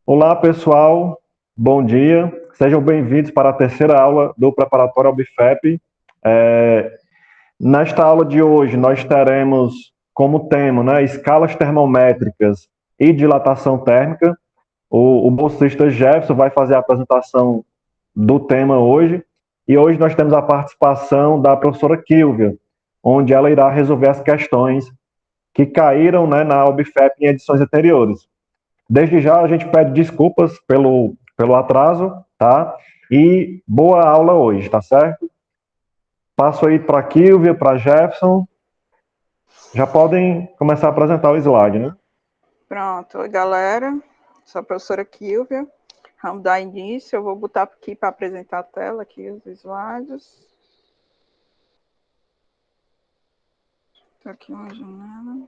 Olá, pessoal. Bom dia. Sejam bem-vindos para a terceira aula do Preparatório OBFEP. Nesta aula de hoje, nós teremos como tema, escalas termométricas e dilatação térmica. O bolsista Jefferson vai fazer a apresentação do tema hoje. E hoje nós temos a participação da professora Kílvia, onde ela irá resolver as questões que caíram, na OBFEP em edições anteriores. Desde já a gente pede desculpas pelo atraso, tá? E boa aula hoje, tá certo? Passo aí para a Kílvia, para Jefferson. Já podem começar a apresentar o slide, né? Pronto. Oi, galera. Sou a professora Kílvia. Vamos dar início. Eu vou botar aqui para apresentar a tela, aqui os slides. Tá aqui uma janela.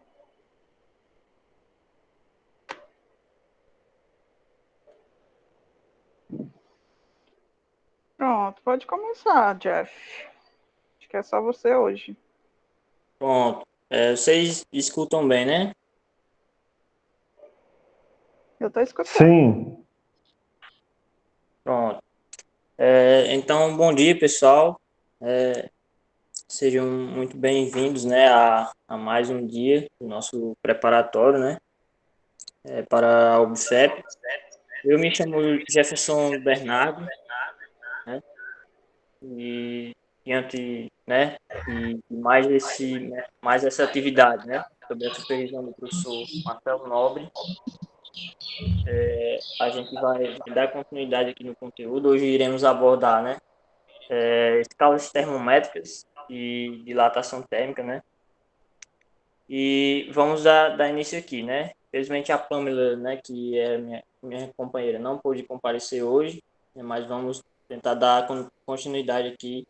Pronto, pode começar, Jeff. Acho que é só você hoje. Pronto. Vocês escutam bem, né? Eu estou escutando. Sim. Pronto. Então, bom dia, pessoal. Sejam muito bem-vindos, né, a mais um dia do nosso preparatório, né, para a OBFEP. Eu me chamo Jefferson Bernardo, né, e diante, né, e mais essa atividade, né, sob a supervisão do professor Marcelo Nobre, a gente vai dar continuidade aqui no conteúdo. Hoje iremos abordar, né, escalas termométricas e dilatação térmica, né? E vamos dar início aqui, né? Infelizmente a Pamela, né, que é minha companheira, não pôde comparecer hoje, né, mas vamos tentar dar continuidade aqui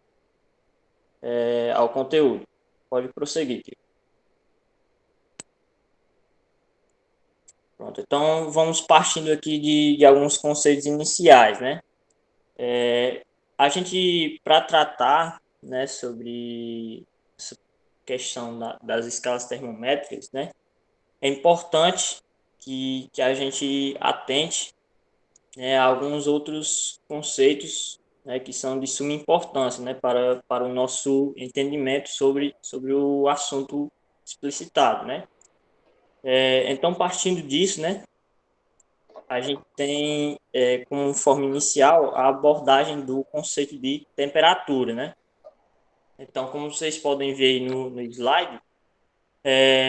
ao conteúdo. Pode prosseguir, Kiko. Pronto, então vamos partindo aqui de alguns conceitos iniciais, né? A gente, para tratar, né, sobre essa questão das escalas termométricas, né, é importante que a gente atente, né, a alguns outros conceitos, né, que são de suma importância, né, para o nosso entendimento sobre o assunto explicitado, né. Então, partindo disso, né, a gente tem como forma inicial a abordagem do conceito de temperatura, né. Então, como vocês podem ver aí no slide,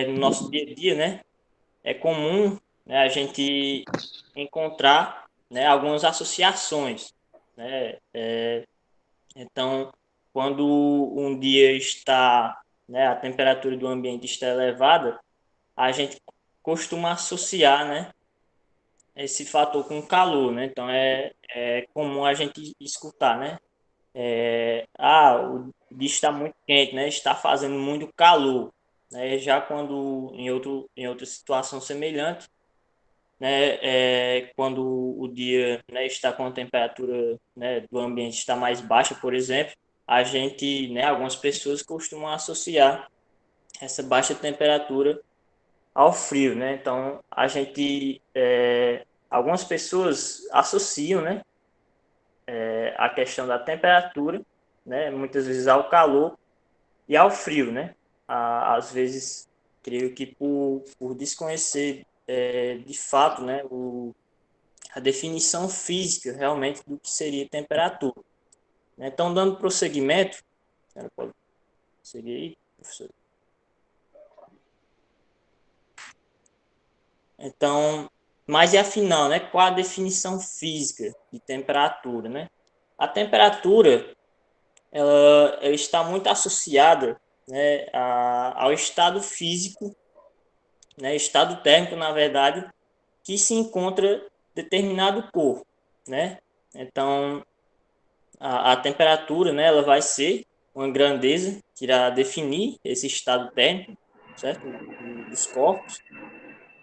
no nosso dia a dia, né, é comum, né, a gente encontrar, né, algumas associações, né. Então, quando um dia está, né, a temperatura do ambiente está elevada, a gente costuma associar, né, esse fator com calor, né. Então, é comum a gente escutar, né, o dia está muito quente, né, está fazendo muito calor, né. Já quando em outra situação semelhante, né, quando o dia, né, está com a temperatura, né, do ambiente está mais baixa, por exemplo, a gente, né, algumas pessoas costumam associar essa baixa temperatura ao frio, né. Então a gente, algumas pessoas associam, né, a questão da temperatura, né, muitas vezes ao calor e ao frio, né. Às vezes, creio que por desconhecer de fato, né, a definição física realmente do que seria temperatura. Então, dando prosseguimento, ela pode seguir aí, professor. Então, mas e afinal, né, qual a definição física de temperatura, né? A temperatura, ela está muito associada, né, ao estado físico, né, estado térmico, na verdade, que se encontra determinado corpo, né? Então, a temperatura, né, ela vai ser uma grandeza que irá definir esse estado térmico, certo? Dos corpos.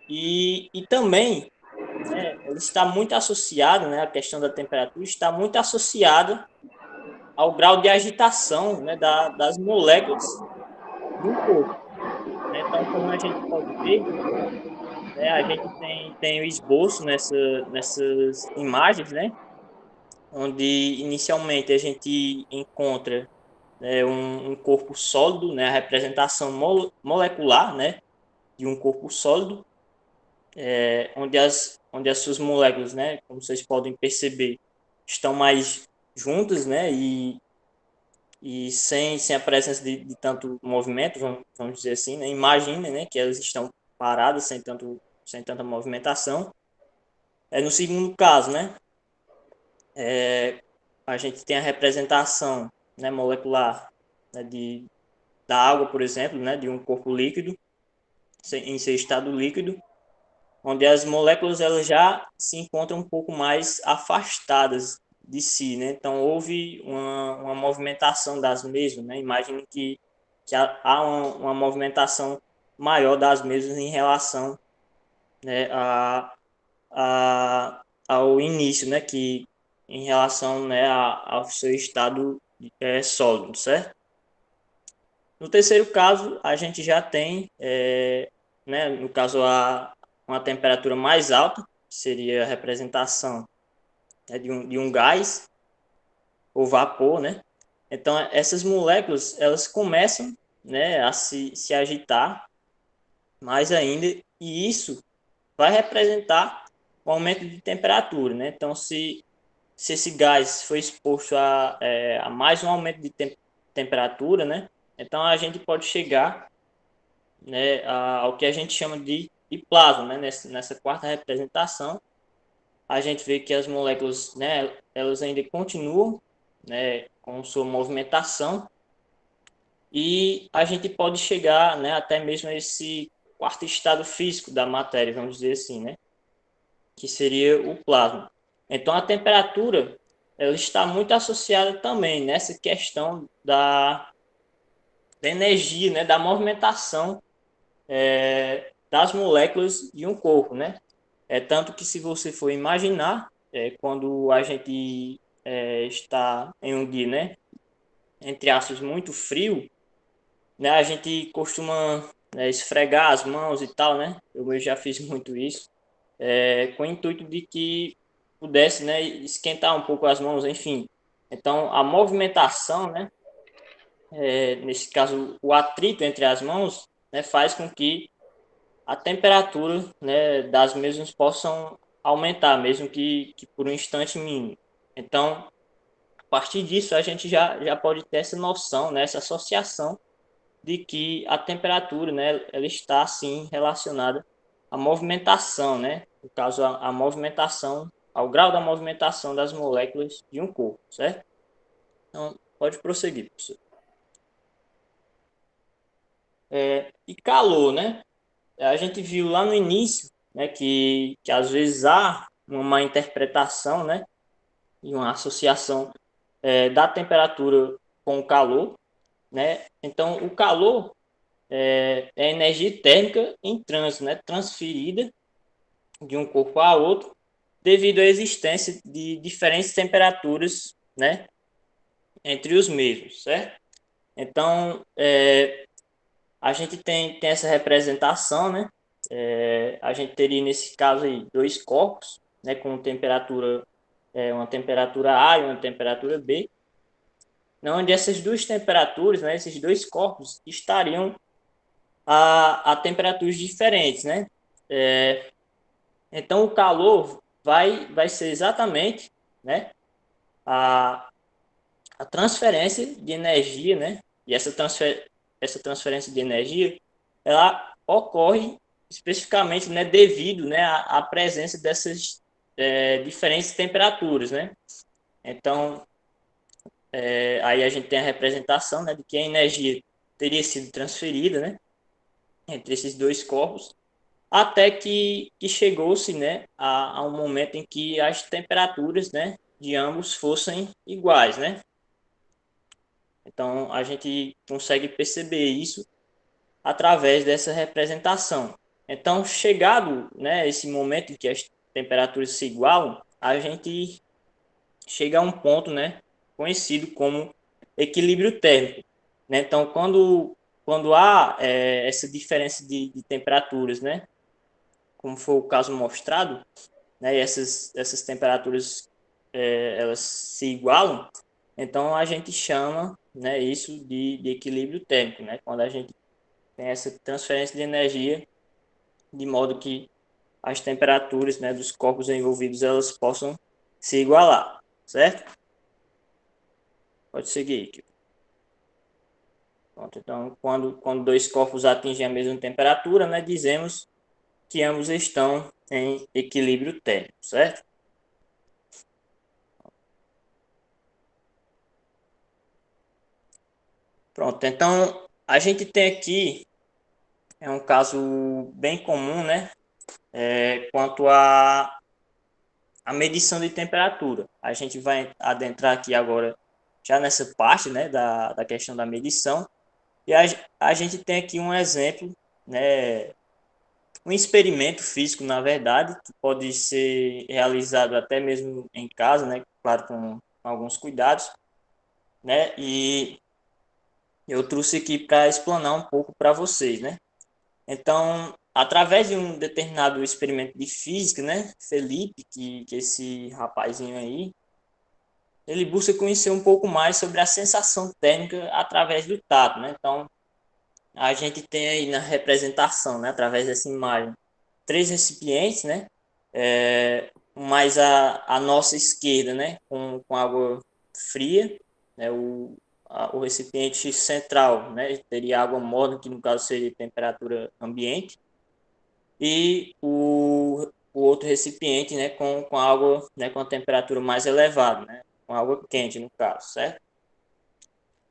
E também, né, ele está muito associado, né, a questão da temperatura está muito associada ao grau de agitação, né, das moléculas do corpo, né? Então, como a gente pode ver, né, a gente tem o esboço nessas imagens, né, onde inicialmente a gente encontra, né, um corpo sólido, né, a representação molecular, né, de um corpo sólido, onde as suas moléculas, né, como vocês podem perceber, estão mais juntas, né, e sem a presença de tanto movimento, vamos dizer assim, né, imagina, né, que elas estão paradas sem tanta movimentação. No segundo caso, né, a gente tem a representação, né, molecular, né, da água, por exemplo, né, de um corpo líquido, em seu estado líquido, onde as moléculas elas já se encontram um pouco mais afastadas de si, né? Então houve uma movimentação das mesmas, né? Imagine que há uma movimentação maior das mesmas em relação, né, ao início, né? Que em relação, né, ao seu estado sólido, certo? No terceiro caso, a gente já tem, né, no caso, uma temperatura mais alta, que seria a representação, né, de um gás ou vapor, né? Então, essas moléculas, elas começam, né, a se agitar mais ainda, e isso vai representar um aumento de temperatura, né? Então, se esse gás foi exposto a mais um aumento de temperatura, né? Então, a gente pode chegar, né, ao que a gente chama de plasma, né? Nessa quarta representação, a gente vê que as moléculas, né, elas ainda continuam, né, com sua movimentação, e a gente pode chegar, né, até mesmo a esse quarto estado físico da matéria, vamos dizer assim, né, que seria o plasma. Então, a temperatura ela está muito associada também nessa questão da energia, né, da movimentação das moléculas de um corpo, né? Tanto que se você for imaginar, quando a gente está em um dia, né, entre aspas, muito frio, né, a gente costuma, né, esfregar as mãos e tal, né? Eu já fiz muito isso, com o intuito de que pudesse, né, esquentar um pouco as mãos, enfim. Então, a movimentação, né, nesse caso, o atrito entre as mãos, né, faz com que a temperatura, né, das mesmas possam aumentar, mesmo que por um instante mínimo. Então, a partir disso, a gente já pode ter essa noção, né, essa associação de que a temperatura, né, ela está, sim, relacionada à movimentação, né, no caso, a movimentação, ao grau da movimentação das moléculas de um corpo, certo? Então, pode prosseguir, professor. E calor, né? A gente viu lá no início, né, que às vezes há uma má interpretação, né, e uma associação da temperatura com o calor, né? Então, o calor é energia térmica em trânsito, né, transferida de um corpo a outro devido à existência de diferentes temperaturas, né, entre os mesmos, certo? Então, a gente tem essa representação, né? A gente teria nesse caso aí dois corpos, né, com temperatura, uma temperatura A e uma temperatura B, onde essas duas temperaturas, né, esses dois corpos estariam a temperaturas diferentes, né? Então o calor vai ser exatamente, né, a, a transferência de energia, né? E essa transferência de energia, ela ocorre especificamente, né, devido, né, à presença dessas diferentes temperaturas, né? Então, aí a gente tem a representação, né, de que a energia teria sido transferida, né, entre esses dois corpos, até que chegou-se, né, a um momento em que as temperaturas, né, de ambos fossem iguais, né? Então, a gente consegue perceber isso através dessa representação. Então, chegado, né, esse momento em que as temperaturas se igualam, a gente chega a um ponto, né, conhecido como equilíbrio térmico, né? Então, quando há essa diferença de temperaturas, né, como foi o caso mostrado, né, e essas temperaturas elas se igualam, então a gente chama, né, isso de equilíbrio térmico, né, quando a gente tem essa transferência de energia de modo que as temperaturas, né, dos corpos envolvidos elas possam se igualar, certo? Pode seguir, Kiko. Pronto, então, quando dois corpos atingem a mesma temperatura, né, dizemos que ambos estão em equilíbrio térmico, certo? Pronto, então a gente tem aqui um caso bem comum, né? Quanto a medição de temperatura. A gente vai adentrar aqui agora já nessa parte, né, da questão da medição. E a gente tem aqui um exemplo, né, um experimento físico, na verdade, que pode ser realizado até mesmo em casa, né, claro, com alguns cuidados, né, e eu trouxe aqui para explanar um pouco para vocês, né. Então, através de um determinado experimento de física, né, Felipe, que esse rapazinho aí, ele busca conhecer um pouco mais sobre a sensação térmica através do tato, né? Então, a gente tem aí na representação, né, através dessa imagem, três recipientes, né? Mais a nossa esquerda, né, com água fria, né? O recipiente central, né, teria água morna, que no caso seria temperatura ambiente, e o outro recipiente, né, com água, né, com a temperatura mais elevada, né, com água quente no caso, certo?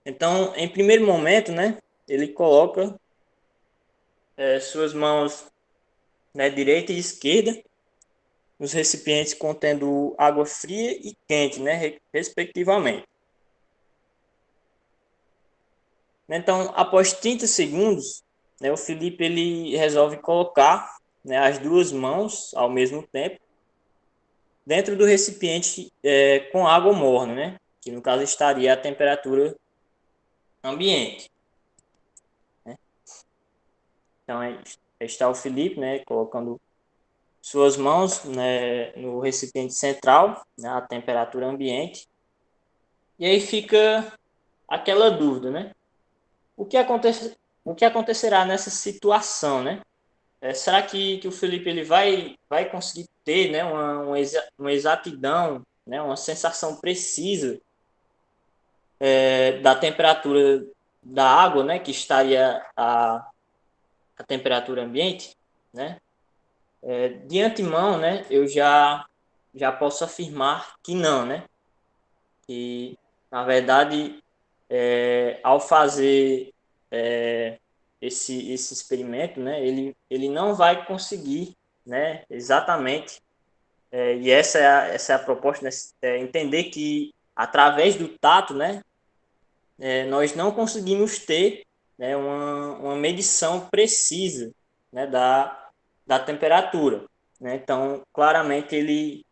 Então, em primeiro momento, né, ele coloca suas mãos, né, direita e esquerda nos recipientes contendo água fria e quente, né, respectivamente. Então, após 30 segundos, né, o Felipe ele resolve colocar, né, as duas mãos ao mesmo tempo dentro do recipiente com água morna, né, que no caso estaria a temperatura ambiente. Né? Então, está o Felipe, né, colocando suas mãos, né, no recipiente central, né, a temperatura ambiente. E aí fica aquela dúvida, né? O que acontecerá nessa situação, né? Será que o Felipe ele vai conseguir ter, né, uma exatidão, né, uma sensação precisa da temperatura da água, né, que estaria a temperatura ambiente, né? De antemão, né, eu já posso afirmar que não, né? Que, na verdade, ao fazer esse experimento, né, ele não vai conseguir, né, exatamente, e essa é a proposta, né, entender que através do tato, né, nós não conseguimos ter, né, uma medição precisa, né, da temperatura. Né? Então, claramente, ele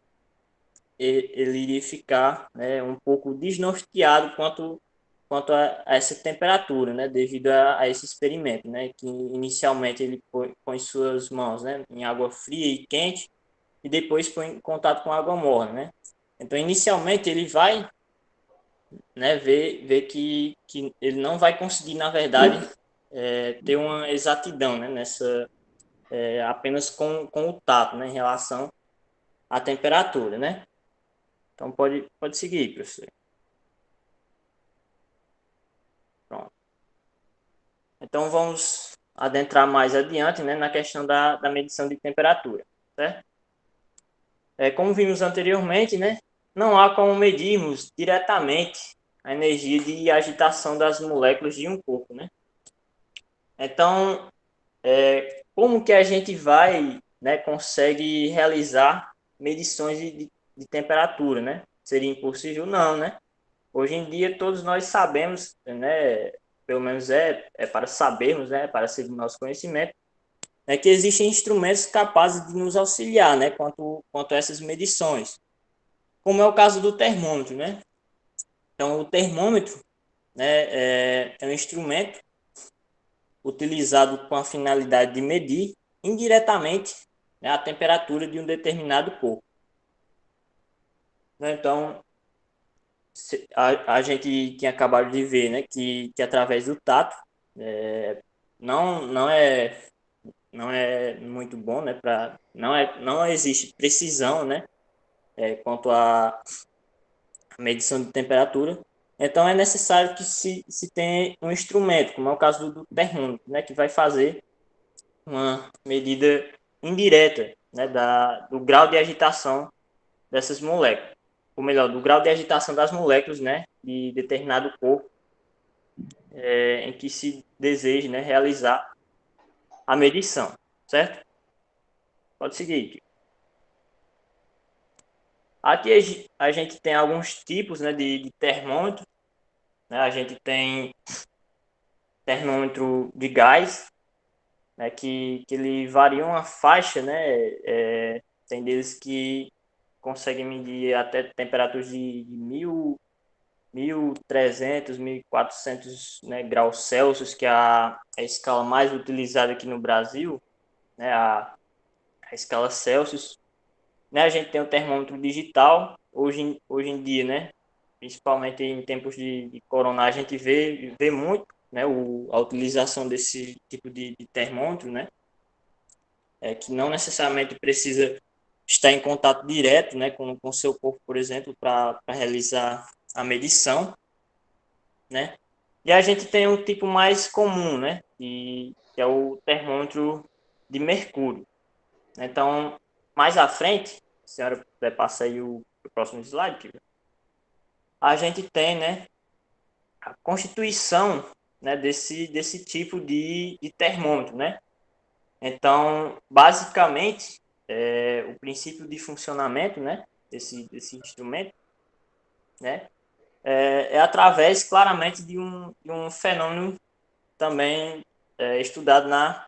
iria ficar, né, um pouco desnorteado quanto a essa temperatura, né, devido a esse experimento, né, que inicialmente ele põe suas mãos, né, em água fria e quente e depois põe em contato com água morna, né. Então, inicialmente ele vai, né, ver que ele não vai conseguir, na verdade, ter uma exatidão, né, nessa apenas com o tato, né, em relação à temperatura, né. Então, pode seguir, professor. Pronto. Então, vamos adentrar mais adiante, né, na questão da medição de temperatura, certo? Como vimos anteriormente, né, não há como medirmos diretamente a energia de agitação das moléculas de um corpo, né? Então, como que a gente vai, né, consegue realizar medições de temperatura, né? Seria impossível? Não, né? Hoje em dia, todos nós sabemos, né, pelo menos é para sabermos, né, para seguir nosso conhecimento, né, que existem instrumentos capazes de nos auxiliar, né, quanto a essas medições, como é o caso do termômetro, né? Então, o termômetro, né, é um instrumento utilizado com a finalidade de medir indiretamente, né, a temperatura de um determinado corpo. Né? Então, a gente tinha acabado de ver, né, que através do tato, não, não é muito bom, né, não existe precisão, né, quanto à medição de temperatura. Então, é necessário que se tenha um instrumento, como é o caso do termômetro, né, que vai fazer uma medida indireta, né, do grau de agitação dessas moléculas. Ou melhor, do grau de agitação das moléculas, né, de determinado corpo em que se deseja, né, realizar a medição, certo? Pode seguir. Aqui a gente tem alguns tipos, né, de termômetro. Né? A gente tem termômetro de gás, né, que ele varia uma faixa, né? Tem deles que conseguem medir até temperaturas de 1.300, 1.400, né, graus Celsius, que é a escala mais utilizada aqui no Brasil, né, a escala Celsius. Né, a gente tem o termômetro digital, hoje em dia, né, principalmente em tempos de corona, a gente vê muito, né, a utilização desse tipo de termômetro, né, que não necessariamente precisa estar em contato direto, né, com o seu corpo, por exemplo, para realizar a medição, né. E a gente tem um tipo mais comum, né, que é o termômetro de mercúrio. Então, mais à frente, a senhora puder passar aí o próximo slide, a gente tem, né, a constituição, né, desse tipo de termômetro, né. Então, basicamente, o princípio de funcionamento, né, desse instrumento, né, é através claramente de um fenômeno também estudado na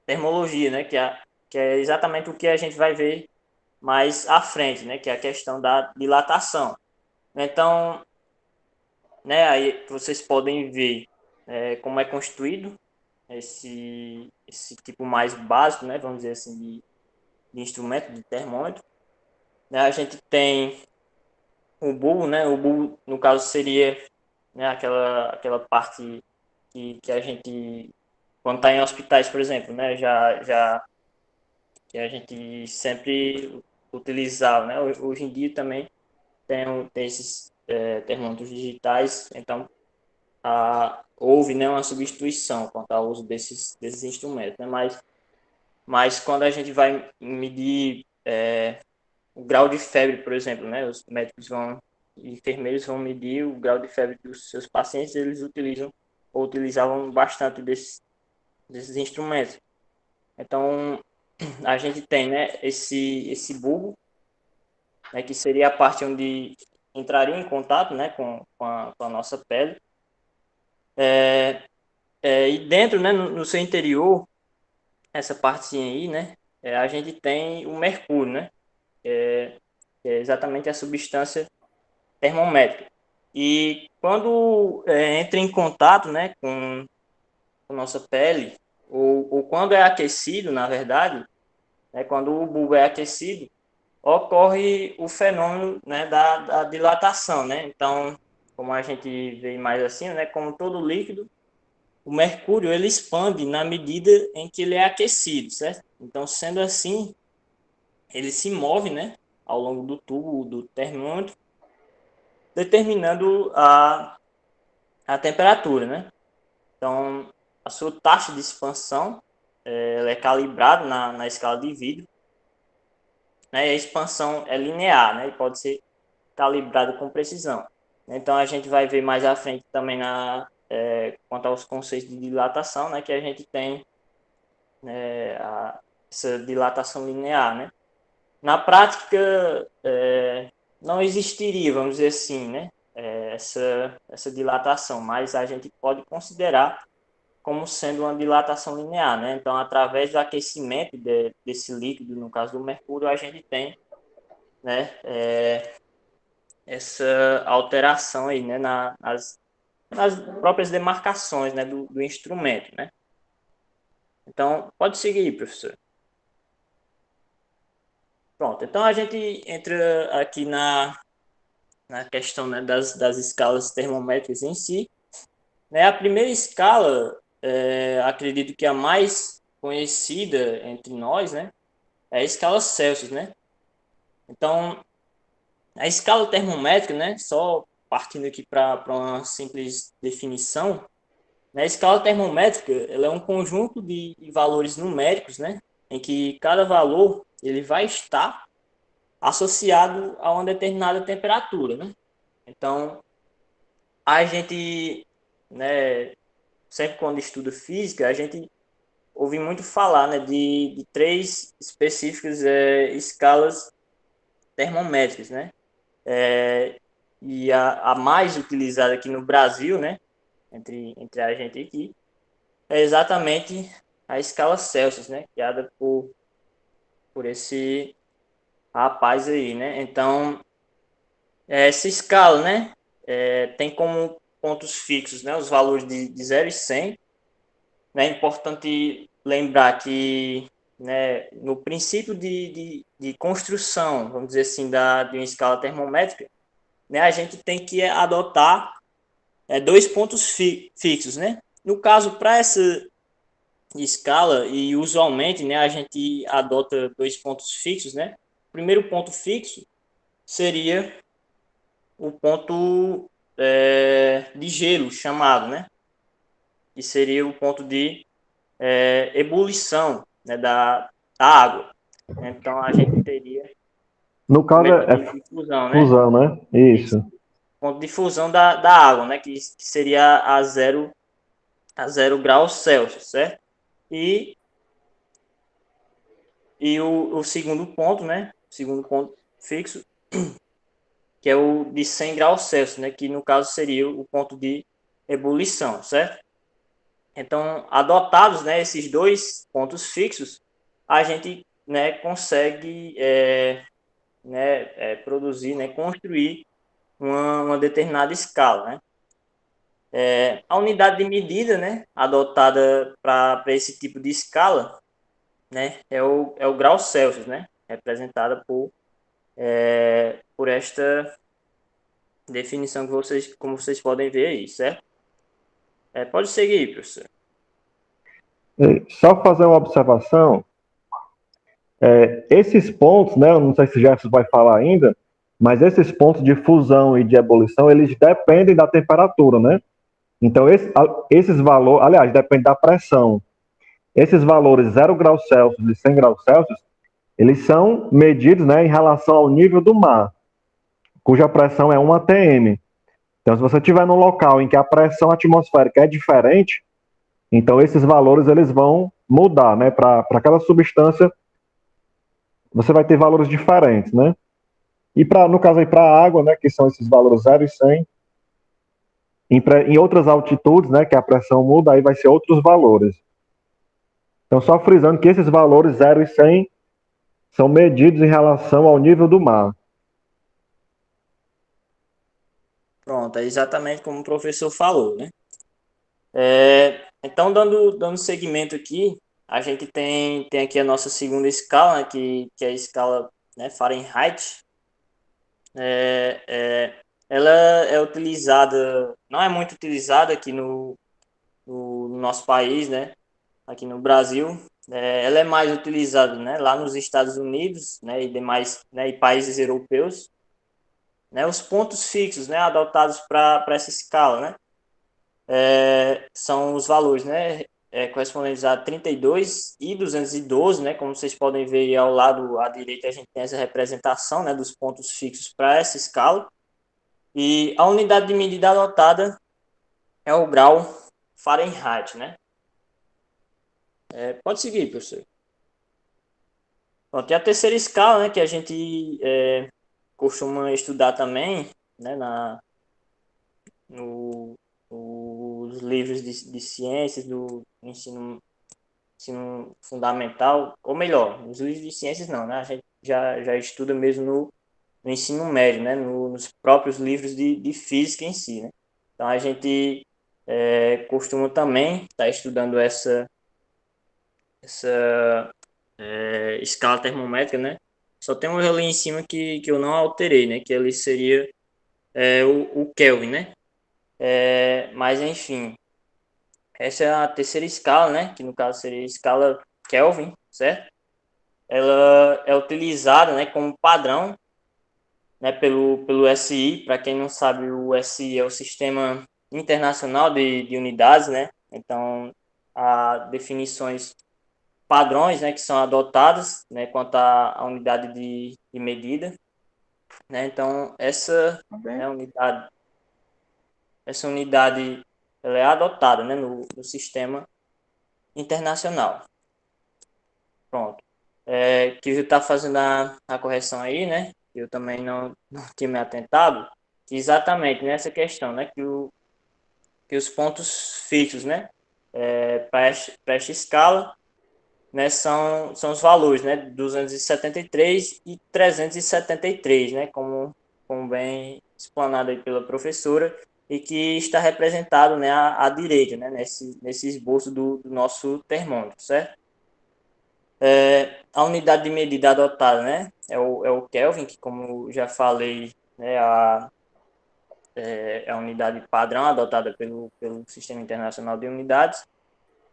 termologia, né, que é exatamente o que a gente vai ver mais à frente, né, que é a questão da dilatação. Então, né, aí vocês podem ver como é constituído esse tipo mais básico, né, vamos dizer assim, de instrumento, de termômetro. Né, a gente tem o bulbo, né, o bulbo, no caso, seria, né, aquela parte que a gente, quando está em hospitais, por exemplo, né, já que a gente sempre utilizava, né, hoje em dia também tem esses termômetros digitais, então houve, né, uma substituição quanto ao uso desses instrumentos, né, mas quando a gente vai medir o grau de febre, por exemplo, né, os médicos enfermeiros vão medir o grau de febre dos seus pacientes, eles utilizavam bastante desses instrumentos. Então, a gente tem, né, esse bulbo, né, que seria a parte onde entraria em contato, né, com a nossa pele. E dentro, né, no seu interior, essa partezinha aí, né, a gente tem o mercúrio, né, que é exatamente a substância termométrica. E quando entra em contato, né, com nossa pele, ou quando é aquecido, na verdade, né, quando o bulbo é aquecido, ocorre o fenômeno, né, da dilatação, né? Então, como a gente vê mais assim, né, como todo líquido, o mercúrio ele expande na medida em que ele é aquecido, certo? Então, sendo assim, ele se move, né, ao longo do tubo do termômetro, determinando a temperatura, né? Então, a sua taxa de expansão ela é calibrada na escala de vidro, né? E a expansão é linear, né? E pode ser calibrada com precisão. Então, a gente vai ver mais à frente também quanto aos conceitos de dilatação, né? Que a gente tem essa dilatação linear, né? Na prática, não existiria, vamos dizer assim, né? Essa dilatação, mas a gente pode considerar como sendo uma dilatação linear, né? Então, através do aquecimento desse líquido, no caso do mercúrio, a gente tem, né, essa alteração aí, né, nas próprias demarcações, né, do instrumento, né? Então, pode seguir, professor. Pronto, então a gente entra aqui na questão, né, das escalas termométricas em si. Né? A primeira escala, acredito que a mais conhecida entre nós, né, é a escala Celsius, né? Então, a escala termométrica, né, só partindo aqui para uma simples definição, né, a escala termométrica ela é um conjunto de valores numéricos, né, em que cada valor ele vai estar associado a uma determinada temperatura, né? Então, a gente, né, sempre quando estuda física, a gente ouve muito falar, né, de três específicas escalas termométricas, né? E a mais utilizada aqui no Brasil, né, entre a gente aqui, é exatamente a escala Celsius, né, criada por esse rapaz aí, né? Então, essa escala, né, tem como pontos fixos, né, os valores de 0 e 100. É importante lembrar que, né, no princípio de construção, vamos dizer assim, de uma escala termométrica, né, a gente tem que adotar dois pontos fixos, né? No caso, para essa escala, e usualmente, né, a gente adota dois pontos fixos, né? O primeiro ponto fixo seria o ponto de gelo chamado, né? Que seria o ponto de ebulição, né, da água. Então a gente teria No o caso método é de fusão, né? fusão, né? Isso. Isso. Ponto de fusão da água, né? Que seria a 0 graus Celsius, certo? E, o segundo ponto, né? O segundo ponto fixo, que é o de 100 graus Celsius, né? Que no caso seria o ponto de ebulição, certo? Então, adotados, né, esses dois pontos fixos, a gente, né, consegue produzir, né, construir uma determinada escala, né? A unidade de medida, né, adotada para esse tipo de escala, né, é o grau Celsius, né, representada por esta definição que como vocês podem ver aí, certo? Pode seguir, professor. Só fazer uma observação, esses pontos, né, eu não sei se Jefferson vai falar ainda, mas esses pontos de fusão e de ebulição, eles dependem da temperatura, né? Então, esses valores, aliás, depende da pressão. Esses valores 0 graus Celsius e 100 graus Celsius, eles são medidos, né, em relação ao nível do mar, cuja pressão é 1 atm. Então, se você estiver num local em que a pressão atmosférica é diferente, então esses valores eles vão mudar, né? Para aquela substância, você vai ter valores diferentes, né? E no caso aí para a água, né, que são esses valores 0 e 100, em outras altitudes, né, que a pressão muda, aí vai ser outros valores. Então, só frisando que esses valores 0 e 100 são medidos em relação ao nível do mar. Pronto, é exatamente como o professor falou, né? Então, dando seguimento aqui, a gente tem aqui a nossa segunda escala, né, que é a escala, né, Fahrenheit. Ela é utilizada, não é muito utilizada aqui no nosso país, né? Aqui no Brasil. Ela é mais utilizada, né, lá nos Estados Unidos, né, e demais, né, e países europeus. Né, os pontos fixos, né, adotados para essa escala, né? São os valores, né, correspondentes a 32 e 212, né, como vocês podem ver aí ao lado à direita a gente tem essa representação, né, dos pontos fixos para essa escala, e a unidade de medida adotada é o grau Fahrenheit, né. Pode seguir, professor. Bom, tem a terceira escala, né, que a gente costuma estudar também, né, no, nos livros de ciências do ensino fundamental, ou melhor, nos livros de ciências não, né? A gente já estuda mesmo no ensino médio, né? Nos próprios livros de física em si, né? Então a gente costuma também estar estudando essa escala termométrica, né? Só tem um ali em cima que eu não alterei, né? Que ele seria o Kelvin, né? Mas enfim, essa é a terceira escala, né? Que no caso seria a escala Kelvin, certo? Ela é utilizada, né, como padrão, né, pelo SI. Para quem não sabe, o SI é o Sistema Internacional de Unidades, né? Então, há definições padrões, né, que são adotadas, né, quanto à unidade de medida, né? Então, Tá bem? né, essa unidade ela é adotada, né, no sistema internacional. Pronto. Que está fazendo a correção aí, né? Eu também não tinha me atentado, que exatamente nessa questão, né? Que os pontos fixos, né? Para esta escala, né? São os valores, né? 273 e 373, né? Como bem explanado aí pela professora, e que está representado, né? À direita, né? Nesse esboço do nosso termômetro, certo? A unidade de medida adotada, né, é o Kelvin, que, como já falei, né, é a unidade padrão adotada pelo Sistema Internacional de Unidades,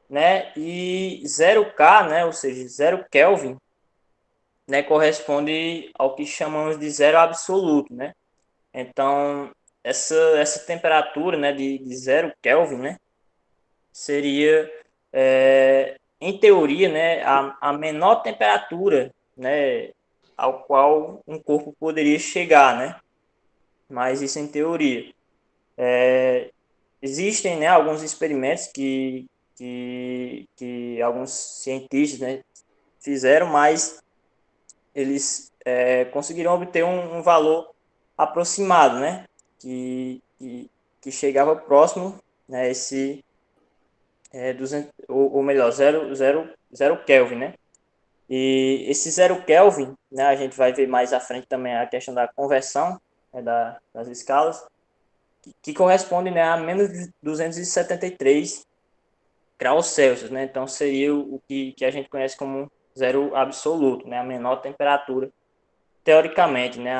né, e 0K, né, ou seja, 0 Kelvin, né, corresponde ao que chamamos de zero absoluto, né. Então, essa temperatura, né, de 0 Kelvin, né, seria, em teoria, né, a menor temperatura, né, ao qual um corpo poderia chegar, né? Mas isso em teoria. Existem, né, alguns experimentos que alguns cientistas, né, fizeram, mas eles conseguiram obter um valor aproximado, né? Que chegava próximo, né, 200, ou melhor, zero Kelvin, né? E esse zero Kelvin, né, a gente vai ver mais à frente também a questão da conversão, né, das escalas, que corresponde, né, a menos de 273 graus Celsius, né? Então seria o que a gente conhece como zero absoluto, né, a menor temperatura, teoricamente, né,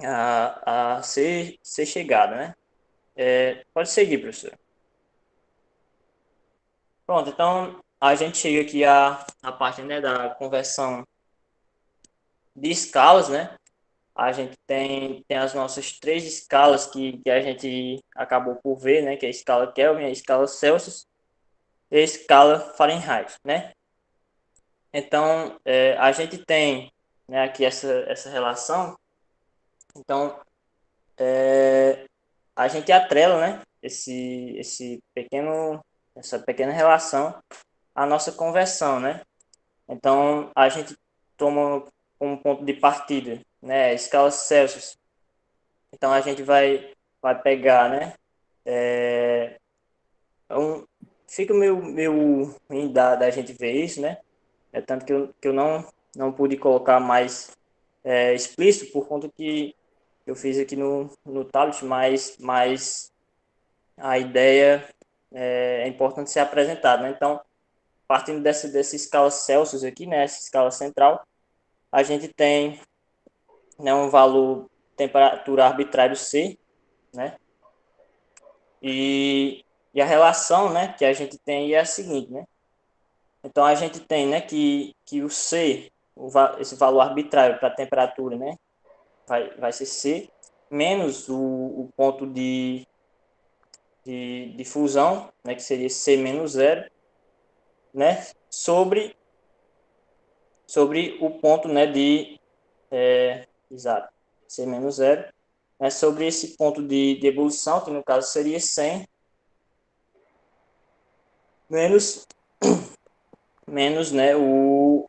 a ser chegada, né? Pode seguir, professor. Pronto, então a gente chega aqui à parte, né, da conversão de escalas, né? A gente tem as nossas três escalas que a gente acabou por ver, né? Que é a escala Kelvin, a escala Celsius e a escala Fahrenheit, né? Então, a gente tem, né, aqui essa relação. Então, a gente atrela, né? Essa pequena relação à nossa conversão, né? Então, a gente toma como ponto de partida, né? A escala Celsius. Então, a gente vai pegar, né? Então, fica meio ruim da gente ver isso, né? Tanto que eu não pude colocar mais explícito por conta que eu fiz aqui no tablet, mas a ideia é importante ser apresentada, né? Então, partindo dessa escala Celsius aqui, né? Essa escala central, a gente tem, né, um valor temperatura arbitrário C, né? E a relação, né, que a gente tem é a seguinte, né? Então a gente tem, né, que o C, esse valor arbitrário para a temperatura, né, vai ser C menos o ponto de fusão, né, que seria C menos zero, né, sobre o ponto, né, exato, C menos zero, né, sobre esse ponto de ebulição, que no caso seria 100 menos, né, o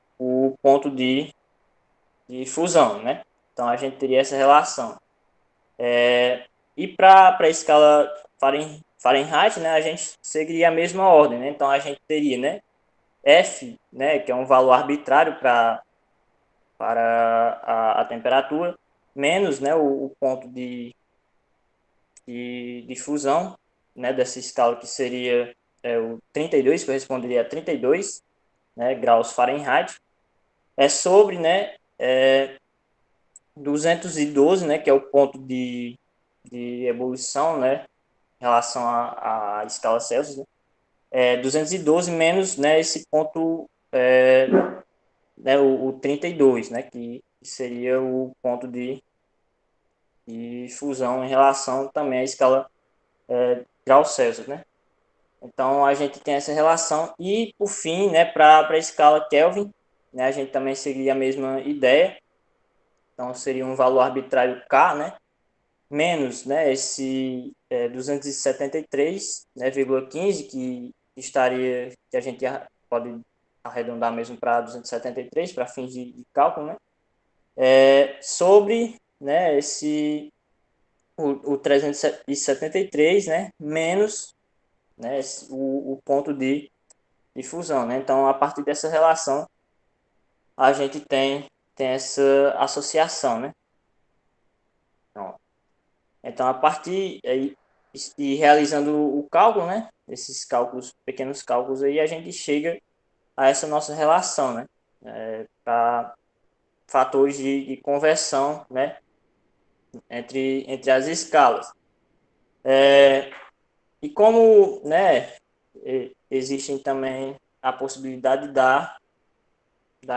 ponto de fusão, né? Então a gente teria essa relação. E para a escala Fahrenheit, né, a gente seguiria a mesma ordem, né? Então a gente teria, né, F, né, que é um valor arbitrário para a temperatura, menos, né, o ponto de fusão, né, dessa escala que seria o 32, corresponderia a 32, né, graus Fahrenheit, sobre, né, 212, né, que é o ponto de ebulição, né, em relação à escala Celsius, né, 212 menos, né, esse ponto, né, o 32, né, que seria o ponto de fusão em relação também à escala graus Celsius, né. Então, a gente tem essa relação. E, por fim, né, para a escala Kelvin, né, a gente também seguiria a mesma ideia. Então, seria um valor arbitrário K, né, menos, né, esse 273, né, 15, que a gente pode arredondar mesmo para 273, para fins de cálculo, né, sobre, né, o 373, né, menos, né, o ponto de fusão, né? Então, a partir dessa relação, a gente tem essa associação, né? Então, a partir aí, e realizando o cálculo, né? Esses cálculos, pequenos cálculos aí, a gente chega a essa nossa relação, né? Para fatores de conversão, né? Entre as escalas. E como, né? Existem também a possibilidade da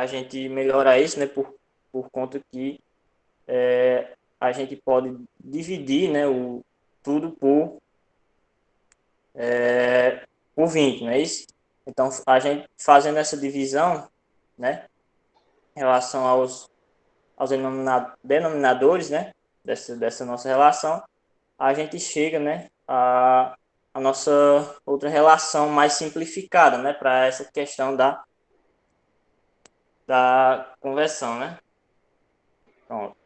gente melhorar isso, né? Por conta que a gente pode dividir, né? Tudo por 20, não é isso? Então, a gente fazendo essa divisão, né? Em relação aos denominadores, né? Dessa nossa relação, a gente chega, né? A nossa outra relação mais simplificada, né? Para essa questão da conversão, né? Pronto.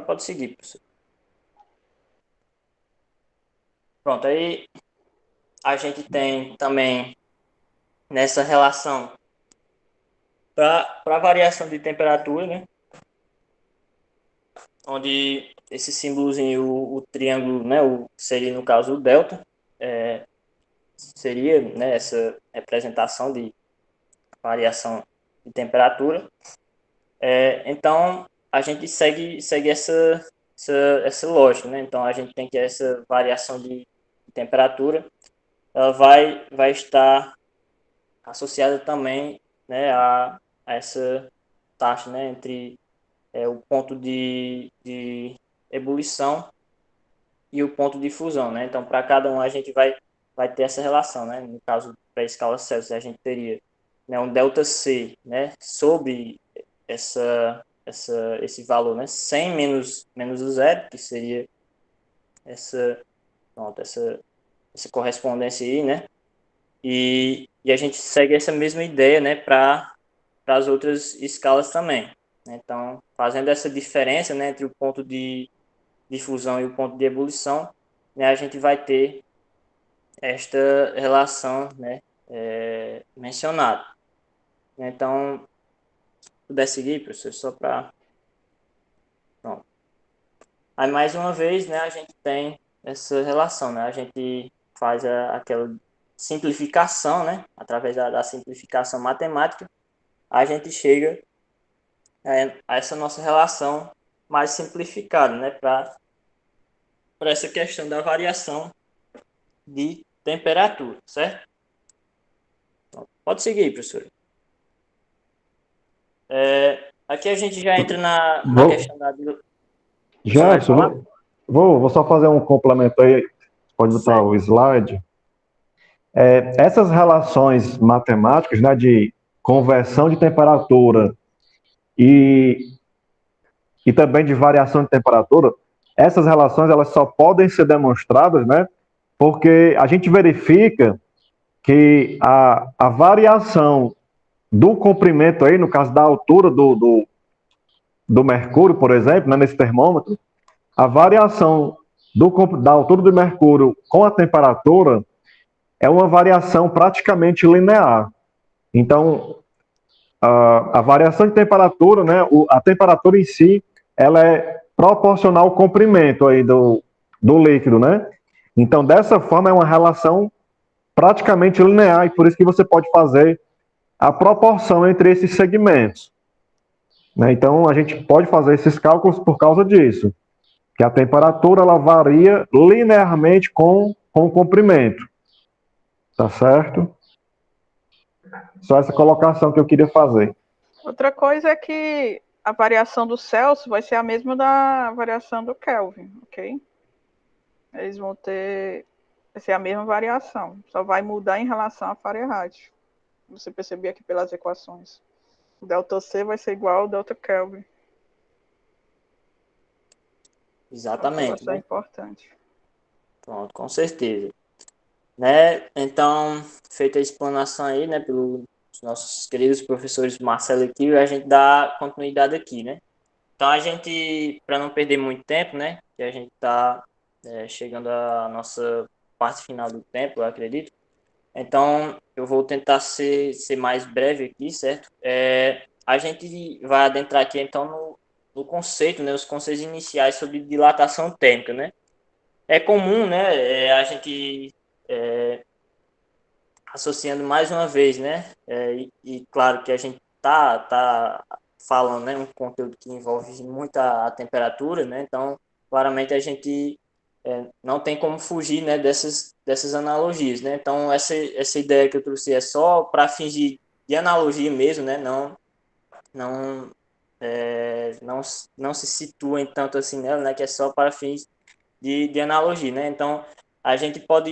Pode seguir, professor. Pronto, aí a gente tem também nessa relação para variação de temperatura, né? Onde esse símbolozinho, o triângulo, né? Seria no caso o delta, seria, né, essa representação de variação de temperatura. Então a gente segue essa lógica, né? Então a gente tem que essa variação de temperatura, ela vai estar associada também, né, a essa taxa, né, entre o ponto de ebulição e o ponto de fusão, né? Então, para cada um a gente vai ter essa relação, né? No caso, para a escala Celsius, a gente teria, né, um ΔC, né, sobre esse valor, né, 100 menos o zero, que seria pronto, essa correspondência aí, né? E a gente segue essa mesma ideia, né, para as outras escalas também. Então, fazendo essa diferença, né, entre o ponto de fusão e o ponto de ebulição, né, a gente vai ter esta relação, né, mencionada. Então, se puder seguir, professor, só para... Pronto. Aí, mais uma vez, né, a gente tem essa relação, né, a gente faz aquela simplificação, né, através da simplificação matemática, a gente chega a essa nossa relação mais simplificada, né, para essa questão da variação de temperatura, certo? Então, pode seguir, professor. Aqui a gente já entra na questão da... Jefferson, vou só fazer um complemento aí, pode botar certo. O slide. Essas relações matemáticas, né, de conversão de temperatura e também de variação de temperatura, essas relações elas só podem ser demonstradas, né, porque a gente verifica que a variação do comprimento aí, no caso da altura do mercúrio, por exemplo, né, nesse termômetro, a variação da altura do mercúrio com a temperatura é uma variação praticamente linear. Então, a variação de temperatura, né, a temperatura em si, ela é proporcional ao comprimento aí do líquido, né? Então, dessa forma, é uma relação praticamente linear, e por isso que você pode fazer a proporção entre esses segmentos. né? Então, a gente pode fazer esses cálculos por causa disso, que a temperatura ela varia linearmente com o comprimento, tá certo? Só essa colocação que eu queria fazer. Outra coisa é que a variação do Celsius vai ser a mesma da variação do Kelvin, ok? Eles vão ter, vai ser a mesma variação, só vai mudar em relação a Fahrenheit. Você percebeu aqui pelas equações. O delta C vai ser igual ao delta Kelvin. Exatamente, Calculação né? importante. Pronto, com certeza. Né? Então, feita a explanação aí, né, pelos nossos queridos professores Marcelo e Kio, a gente dá continuidade aqui, né? Então, a gente, para não perder muito tempo, né, que a gente está chegando à nossa parte final do tempo, eu acredito. Então, eu vou tentar ser mais breve aqui, certo? A gente vai adentrar aqui, então, no conceito, né, os conceitos iniciais sobre dilatação térmica, né? É comum, né, a gente associando mais uma vez, né? E claro que a gente tá falando, né, um conteúdo que envolve muita a temperatura, né? Então, claramente a gente não tem como fugir, né, dessas analogias, né? Então, essa ideia que eu trouxe é só para fins de analogia mesmo, né? Não, não, não se situa em tanto assim nela, né? Que é só para fins de analogia, né? Então, a gente pode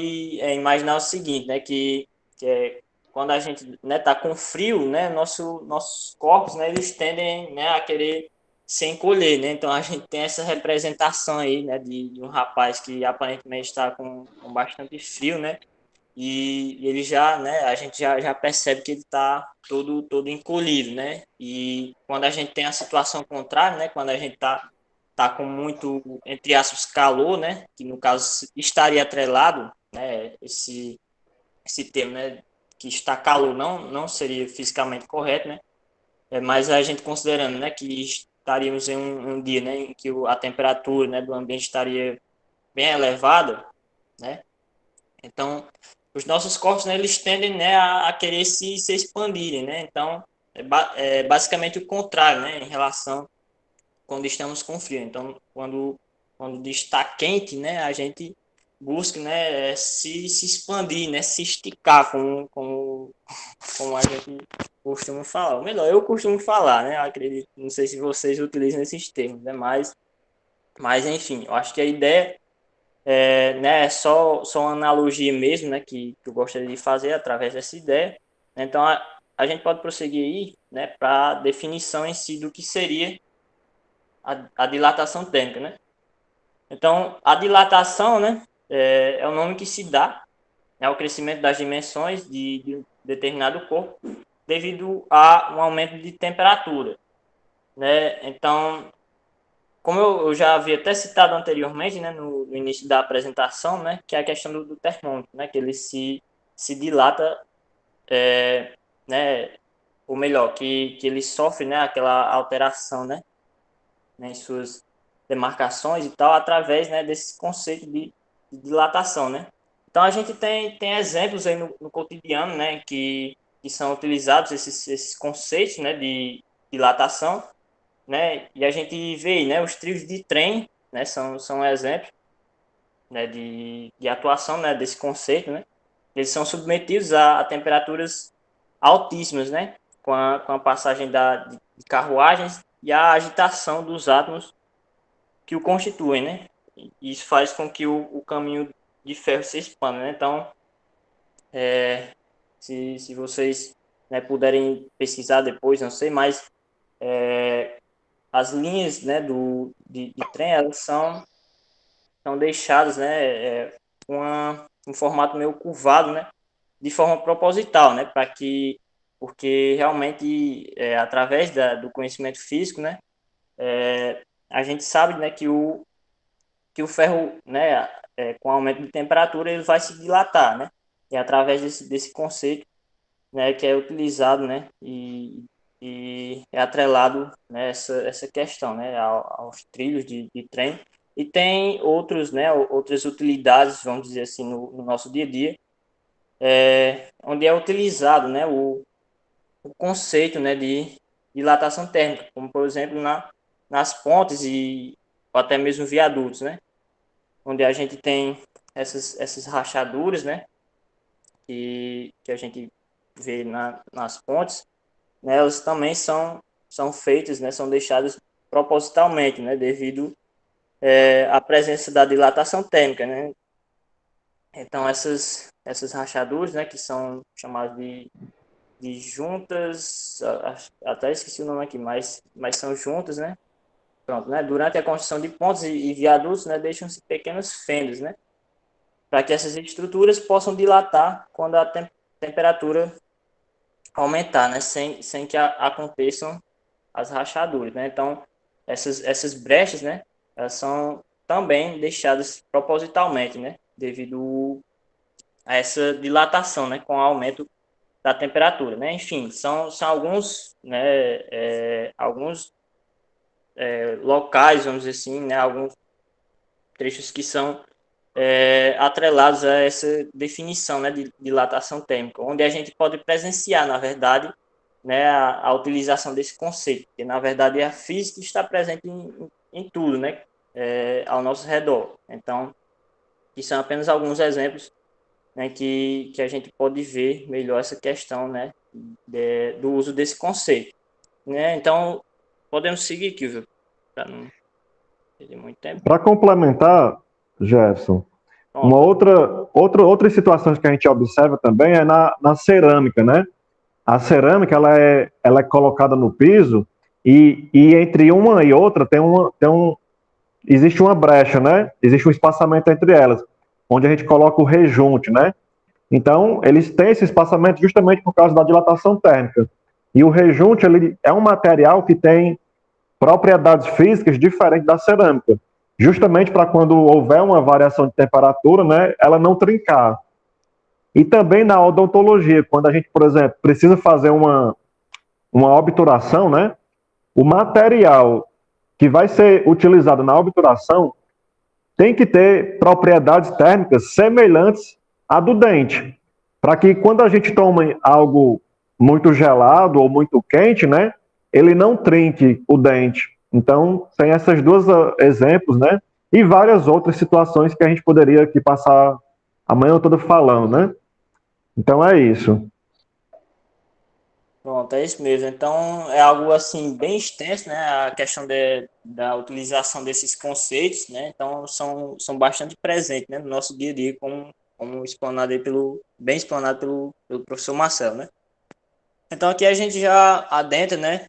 imaginar o seguinte, né? Que é quando a gente, né, tá com frio, né? Nossos corpos, né? Eles tendem, né, a querer se encolher, né? Então, a gente tem essa representação aí, né? De um rapaz que aparentemente está com bastante frio, né? E ele já, né, a gente já percebe que ele está todo encolhido, né? E quando a gente tem a situação contrária, né, quando a gente tá com muito, entre aspas, calor, né, que no caso estaria atrelado, né, esse termo, né, que está calor não seria fisicamente correto, né? Mas a gente considerando, né, que estaríamos em um dia, né, em que a temperatura, né, do ambiente estaria bem elevada, né? Então, os nossos corpos, né, eles tendem, né, a querer se expandirem, né? Então, é basicamente o contrário, né, em relação quando estamos com frio. Então, quando está quente, né, a gente busca, né, se expandir, né, se esticar, como a gente costuma falar. Ou melhor, eu costumo falar, né? Eu acredito, não sei se vocês utilizam esses termos, né? Mas enfim, eu acho que a ideia né, é só uma analogia mesmo, né, que eu gostaria de fazer através dessa ideia. Então, a gente pode prosseguir aí, né, para a definição em si do que seria a dilatação térmica, né? Então, a dilatação, né, é o nome que se dá ao crescimento das dimensões de um determinado corpo devido a um aumento de temperatura, né? Então, como eu já havia até citado anteriormente, né, no início da apresentação, né, que é a questão do termômetro, né, que ele se dilata, né, ou melhor, que ele sofre, né, aquela alteração, né, em suas demarcações e tal, através, né, desse conceito de dilatação, né. Então a gente tem exemplos aí no cotidiano, né, que são utilizados esses conceitos, né, de dilatação, né, e a gente vê, né, os trilhos de trem, né, são exemplos, né, de atuação, né, desse conceito, né. Eles são submetidos a temperaturas altíssimas, né, com a passagem de carruagens e a agitação dos átomos que o constituem, né? E isso faz com que o caminho de ferro se expanda, né? Então, se vocês, né, puderem pesquisar depois, não sei, mas as linhas, né, de trem, elas são deixadas, né, um formato meio curvado, né, de forma proposital, né, porque realmente, através do conhecimento físico, né, a gente sabe, né, que o ferro, né, com aumento de temperatura, ele vai se dilatar, né, e através desse conceito, né, que é utilizado, né, e é atrelado, né, essa questão, né, aos trilhos de trem, e tem outros, né, outras utilidades, vamos dizer assim, no nosso dia a dia, onde é utilizado, né, o conceito, né, de dilatação térmica, como, por exemplo, nas pontes ou até mesmo viadutos, né? Onde a gente tem essas rachaduras, né? Que a gente vê nas pontes, né? Elas também são feitas, né? São deixadas propositalmente, né? Devido à presença da dilatação térmica, né? Então, essas rachaduras, né? Que são chamadas de juntas, até esqueci o nome aqui, mas são juntas, né? Pronto, né? Durante a construção de pontes e viadutos, né? Deixam-se pequenas fendas, né? Para que essas estruturas possam dilatar quando a temperatura aumentar, né? Sem que aconteçam as rachaduras, né? Então, essas brechas, né? Elas são também deixadas propositalmente, né? Devido a essa dilatação, né? Com o aumento da temperatura, né? Enfim, são alguns, né? Alguns locais, vamos dizer assim, né? Alguns trechos que são atrelados a essa definição, né, de dilatação térmica, onde a gente pode presenciar, na verdade, né, a utilização desse conceito, que na verdade a física está presente em tudo, né, ao nosso redor. Então, que são apenas alguns exemplos, né, que a gente pode ver melhor essa questão, né, do uso desse conceito, né? Então, podemos seguir, Kilvio, para não perder muito tempo. Para complementar, Jefferson, uma Pronto. outras situações que a gente observa também é na cerâmica, né? A cerâmica ela é colocada no piso e entre uma e outra existe uma brecha, né? Existe um espaçamento entre elas, onde a gente coloca o rejunte, né? Então, eles têm esse espaçamento justamente por causa da dilatação térmica. E o rejunte ele é um material que tem propriedades físicas diferentes da cerâmica, justamente para quando houver uma variação de temperatura, né, ela não trincar. E também na odontologia, quando a gente, por exemplo, precisa fazer uma obturação, né, o material que vai ser utilizado na obturação tem que ter propriedades térmicas semelhantes à do dente, para que quando a gente toma algo muito gelado ou muito quente, né, ele não trinque o dente. Então, tem esses dois exemplos, né, e várias outras situações que a gente poderia aqui passar a manhã toda falando, né? Então é isso. Pronto, é isso mesmo. Então, é algo assim bem extenso, né? A questão da utilização desses conceitos, né? Então, são bastante presentes, né? No nosso dia a dia, como explanado aí bem explanado pelo professor Marcelo, né? Então, aqui a gente já adentra, né?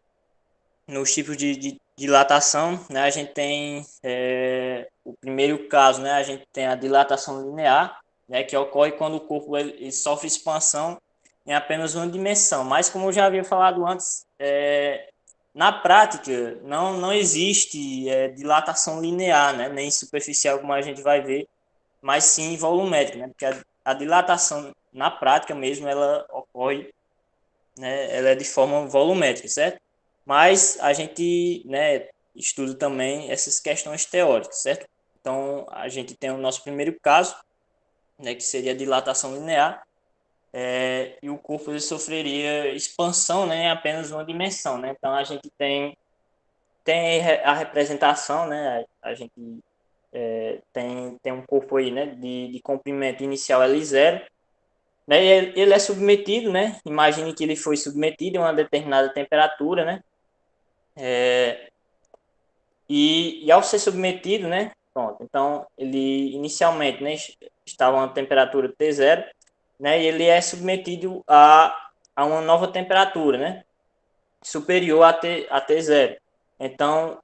Nos tipos de dilatação, né? A gente tem o primeiro caso, né? A gente tem a dilatação linear, né? Que ocorre quando o corpo ele sofre expansão em apenas uma dimensão. Mas como eu já havia falado antes, na prática não existe dilatação linear, né? Nem superficial como a gente vai ver, mas sim volumétrica, né? Porque a dilatação na prática mesmo ela ocorre, né? Ela é de forma volumétrica, certo? Mas a gente, né, estuda também essas questões teóricas, certo? Então a gente tem o nosso primeiro caso, né? Que seria a dilatação linear e o corpo ele sofreria expansão, né, em apenas uma dimensão, né? Então a gente tem a representação, né? A gente tem um corpo aí, né, de comprimento inicial L0, né? E ele é submetido, né? Imagine que ele foi submetido a uma determinada temperatura, né? E ao ser submetido, né? Pronto. Então ele inicialmente, né, estava a uma temperatura T0, né? E ele é submetido a uma nova temperatura, né? Superior a T0. Então,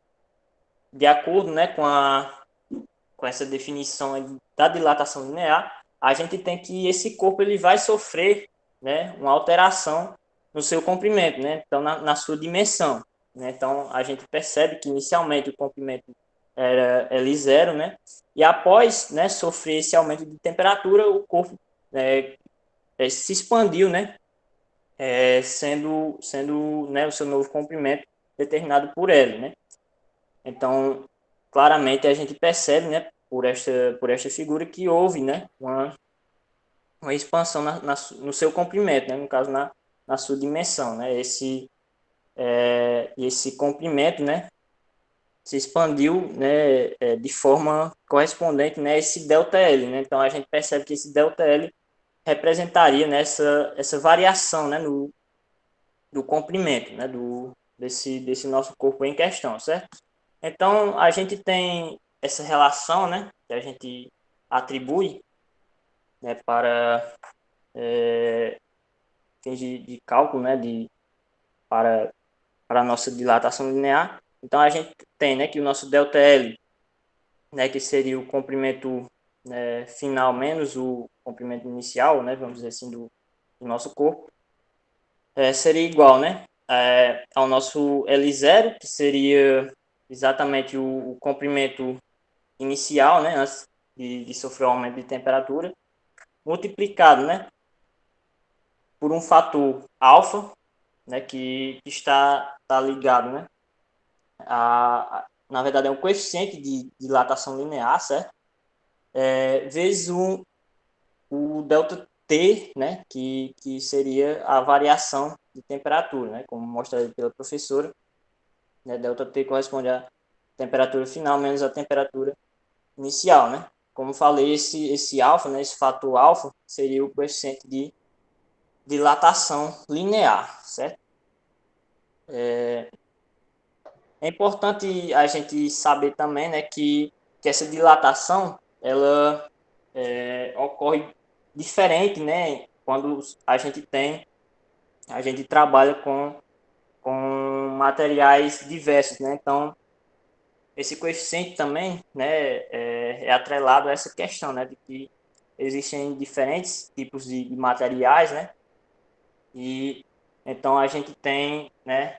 de acordo, né, com essa definição da dilatação linear, a gente tem que esse corpo ele vai sofrer, né, uma alteração no seu comprimento, né? Então, na sua dimensão, né? Então, a gente percebe que inicialmente o comprimento era L0, né? E após, né, sofrer esse aumento de temperatura, o corpo se expandiu, né? Sendo né, o seu novo comprimento determinado por L, né? Então, claramente a gente percebe, né, por esta figura que houve, né, uma expansão no seu comprimento, né, no caso na sua dimensão, né? e esse comprimento, né, se expandiu, né, de forma correspondente, né, esse ΔL, né? Então a gente percebe que esse ΔL representaria nessa essa variação, né, no do comprimento, né, desse nosso corpo em questão, certo? Então a gente tem essa relação, né, que a gente atribui, né, para fins de cálculo, né, para a nossa dilatação linear. Então a gente tem, né, que o nosso ΔL, né, que seria o comprimento, né, final menos o comprimento inicial, né, vamos dizer assim, do nosso corpo, seria igual, né, ao nosso L0, que seria exatamente o comprimento inicial, né, antes de sofrer um aumento de temperatura, multiplicado, né, por um fator alfa, né, que está ligado, né, na verdade é um coeficiente de dilatação linear, certo? Vezes o delta T, né, que seria a variação de temperatura, né, como mostrado pela professora, né, delta T corresponde à temperatura final menos a temperatura inicial, né? Como falei, esse alfa, né, esse fator alfa, seria o coeficiente de dilatação linear, certo? É importante a gente saber também, né, que essa dilatação, ela ocorre diferente, né, quando a gente trabalha com materiais diversos, né? Então, esse coeficiente também, né, é atrelado a essa questão, né, de que existem diferentes tipos de materiais, né? E então a gente tem, né,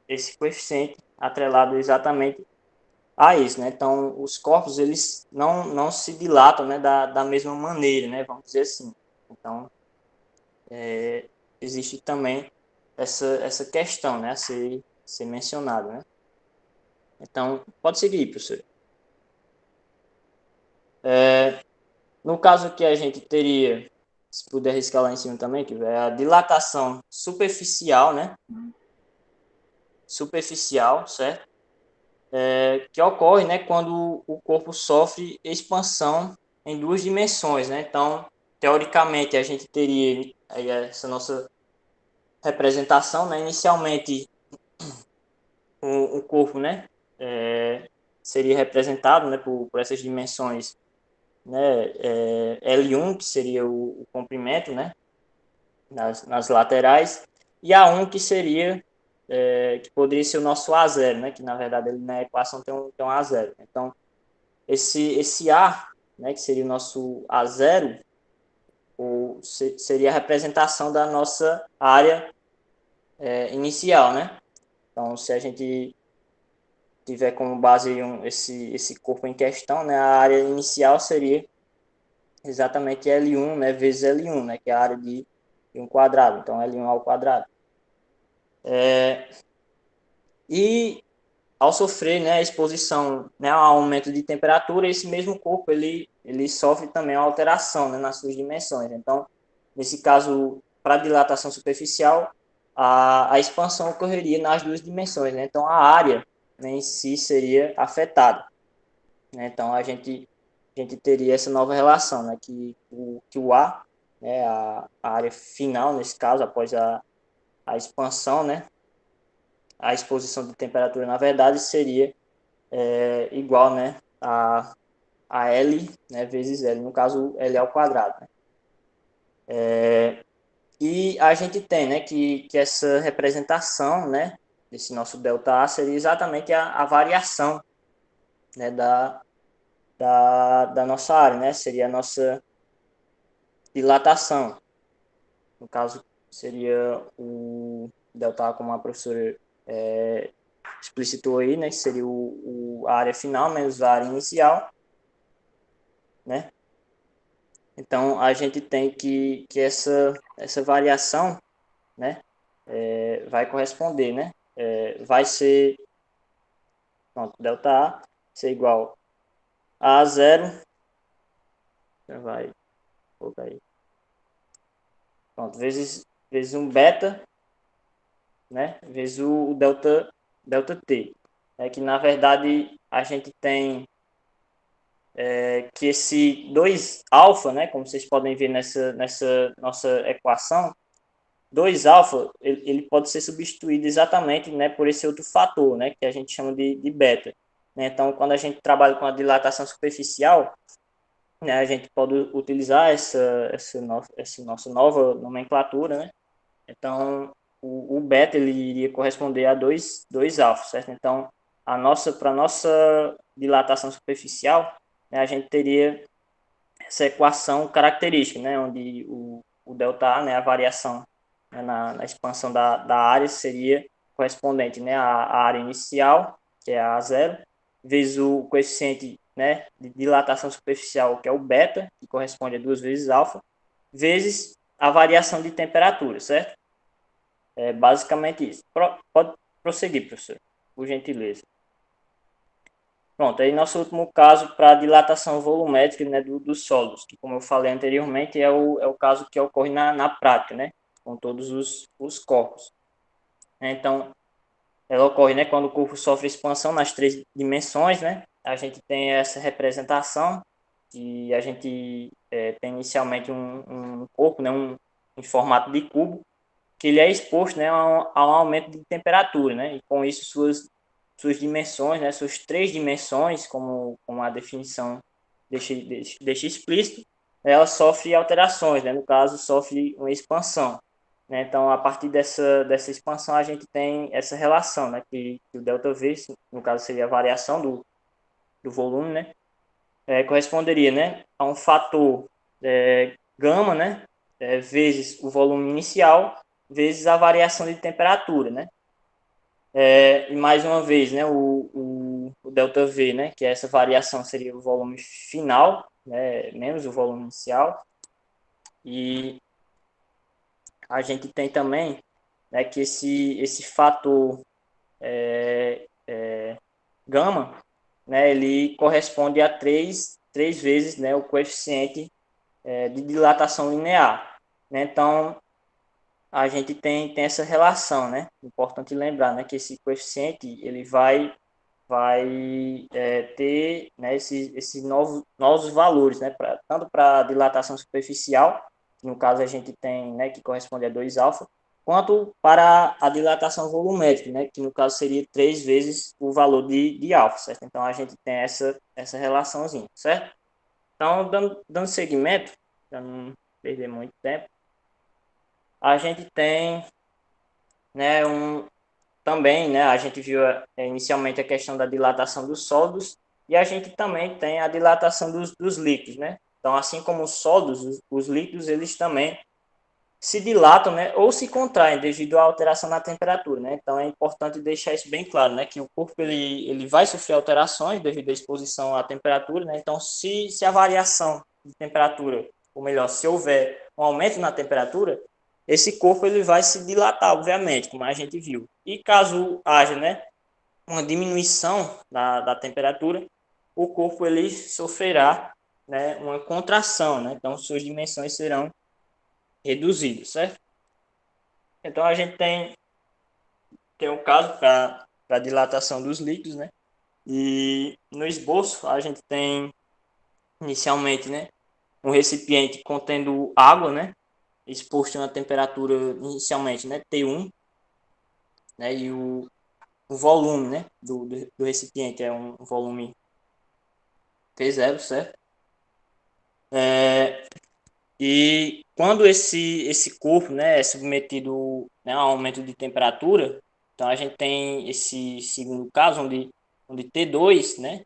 esse coeficiente atrelado exatamente a isso, né? Então, os corpos, eles não se dilatam, né, da mesma maneira, né? Vamos dizer assim. Então, existe também essa questão, né, a ser mencionada, né? Então, pode seguir, professor. No caso que a gente teria, se puder riscar lá em cima também, que é a dilatação superficial, né? Superficial, certo? Que ocorre, né, quando o corpo sofre expansão em duas dimensões, né? Então, teoricamente, a gente teria aí essa nossa representação, né? Inicialmente, o corpo, né, seria representado, né, por essas dimensões, né, L1, que seria o comprimento, né, nas laterais, e A1, que seria, que poderia ser o nosso A0, né, que na verdade ele na equação tem um A0. Então, esse A, né, que seria o nosso A0, seria a representação da nossa área inicial, né? Então, se a gente tiver como base esse corpo em questão, né, a área inicial seria exatamente L1, né, vezes L1, né, que é a área de um quadrado, então L1 ao quadrado. E ao sofrer, né, a exposição, né, ao aumento de temperatura, esse mesmo corpo ele sofre também uma alteração, né, nas suas dimensões. Então, nesse caso, para dilatação superficial, a expansão ocorreria nas duas dimensões, né? Então, a área, né, em si seria afetada, né? Então, a gente teria essa nova relação, né, que o A, né, a área final, nesse caso, após a expansão, né, a exposição de temperatura, na verdade, seria igual, né, a L, né, vezes L, no caso, L ao quadrado, né? E a gente tem, né, que essa representação, né, desse nosso ΔA seria exatamente a variação, né, da nossa área, né, seria a nossa dilatação. No caso, seria o ΔA, como a professora explicitou aí, né, que seria a área final menos a área inicial, né? Então, a gente tem que essa variação, né, vai corresponder, né? Vai ser, pronto, ΔA ser igual a zero, já vai colocar aí, pronto, vezes um beta, né, vezes o delta T. É que, na verdade, a gente tem que esse 2 alfa, né, como vocês podem ver nessa nossa equação, 2 alfa, ele pode ser substituído exatamente, né, por esse outro fator, né, que a gente chama de beta. Né? Então, quando a gente trabalha com a dilatação superficial, né, a gente pode utilizar essa nossa nova nomenclatura, né? Então, o beta ele iria corresponder a 2 alfa, certo? Então, para a nossa dilatação superficial, né, a gente teria essa equação característica, né, onde o ΔA, né, a variação, né, na expansão da área seria correspondente, né, à área inicial, que é a zero, vezes o coeficiente, né, de dilatação superficial, que é o beta, que corresponde a 2 vezes alfa, vezes a variação de temperatura, certo? É basicamente isso. Pode prosseguir, professor, por gentileza. Pronto, aí nosso último caso para dilatação volumétrica, né, dos sólidos, que como eu falei anteriormente, é o caso que ocorre na prática, né, com todos os corpos. Então, ela ocorre, né, quando o corpo sofre expansão nas 3 dimensões, né, a gente tem essa representação, que a gente tem inicialmente um corpo, né, em formato de cubo, que ele é exposto, né, a um aumento de temperatura, né, e com isso suas dimensões, né, suas 3 dimensões, como a definição deixa explícito, ela sofre alterações, né, no caso sofre uma expansão. Né, então, a partir dessa expansão, a gente tem essa relação, né, que o ΔV, no caso seria a variação do volume, né, corresponderia, né, a um fator gama, né, vezes o volume inicial, vezes a variação de temperatura, né? E mais uma vez, né, o ΔV, né, que essa variação seria o volume final, né, menos o volume inicial. E a gente tem também, né, que esse fator gama, né, ele corresponde a três vezes, né, o coeficiente de dilatação linear. Né? Então, a gente tem essa relação, né? Importante lembrar, né, que esse coeficiente ele vai ter, né, esses novos valores, né, tanto para dilatação superficial, que no caso a gente tem, né, que corresponde a 2 alfa, quanto para a dilatação volumétrica, né, que no caso seria 3 vezes o valor de alfa, certo? Então a gente tem essa relaçãozinha, certo? Então, dando seguimento, para não perder muito tempo, a gente tem, né, também, né, a gente viu inicialmente a questão da dilatação dos sólidos e a gente também tem a dilatação dos líquidos, né? Então, assim como os sólidos, os líquidos, eles também se dilatam, né, ou se contraem devido à alteração na temperatura, né? Então, é importante deixar isso bem claro, né, que o corpo ele vai sofrer alterações devido à exposição à temperatura, né? Então, se a variação de temperatura, ou melhor, se houver um aumento na temperatura, esse corpo ele vai se dilatar, obviamente, como a gente viu. E caso haja, né, uma diminuição da temperatura, o corpo ele sofrerá, né, uma contração, né? Então suas dimensões serão reduzidas, certo? Então a gente tem um caso para dilatação dos líquidos, né? E no esboço a gente tem inicialmente, né, um recipiente contendo água, né, exposto a uma temperatura inicialmente, né, T1, né, e o volume, né, do recipiente é um volume P0, certo? E quando esse corpo, né, é submetido, né, a um aumento de temperatura, então a gente tem esse segundo caso, onde T2, né,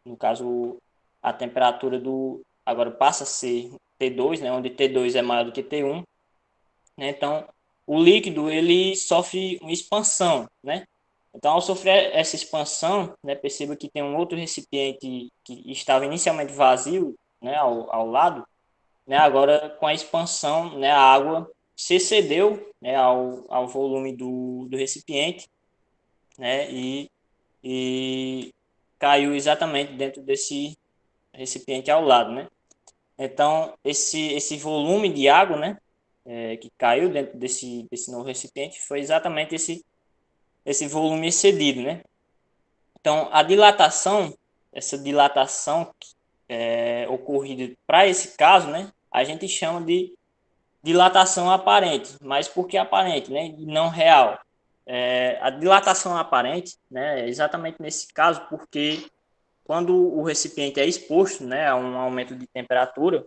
no caso a temperatura agora passa a ser T2, né, onde T2 é maior do que T1, né, então o líquido ele sofre uma expansão, né? Então, ao sofrer essa expansão, né, perceba que tem um outro recipiente que estava inicialmente vazio, né, ao lado, né, agora com a expansão, né, a água se excedeu, né, ao volume do recipiente, né, e caiu exatamente dentro desse recipiente ao lado, né. Então, esse volume de água, né, que caiu dentro desse novo recipiente foi exatamente esse volume excedido, né? Então, essa dilatação ocorrida para esse caso, né? A gente chama de dilatação aparente, mas por que aparente, né? E não real. A dilatação aparente, né? É exatamente nesse caso, porque quando o recipiente é exposto, né, a um aumento de temperatura,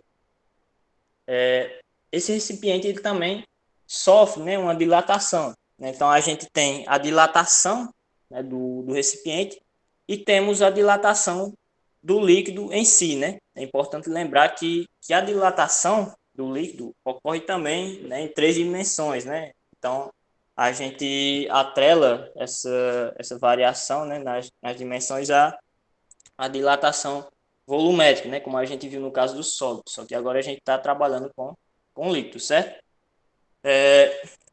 esse recipiente ele também sofre, né, uma dilatação. Então a gente tem a dilatação, né, do recipiente e temos a dilatação do líquido em si, né? É importante lembrar que a dilatação do líquido ocorre também, né, em 3 dimensões, né? Então a gente atrela essa variação, né, nas dimensões a dilatação volumétrica, né? Como a gente viu no caso do sólido, só que agora a gente está trabalhando com líquido, certo?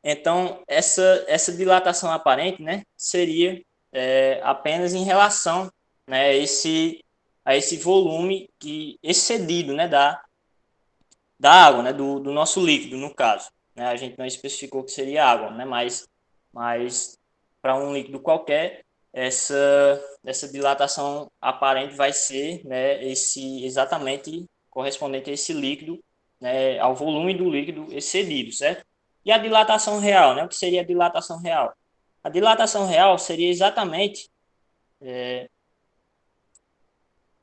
Então, essa dilatação aparente, né, seria apenas em relação, né, a esse volume excedido, né, da água, né, do nosso líquido, no caso. Né? A gente não especificou que seria água, né, mas para um líquido qualquer, essa, essa dilatação aparente vai ser, né, exatamente correspondente a esse líquido, né, ao volume do líquido excedido, certo? E a dilatação real, né? O que seria a dilatação real? A dilatação real seria exatamente o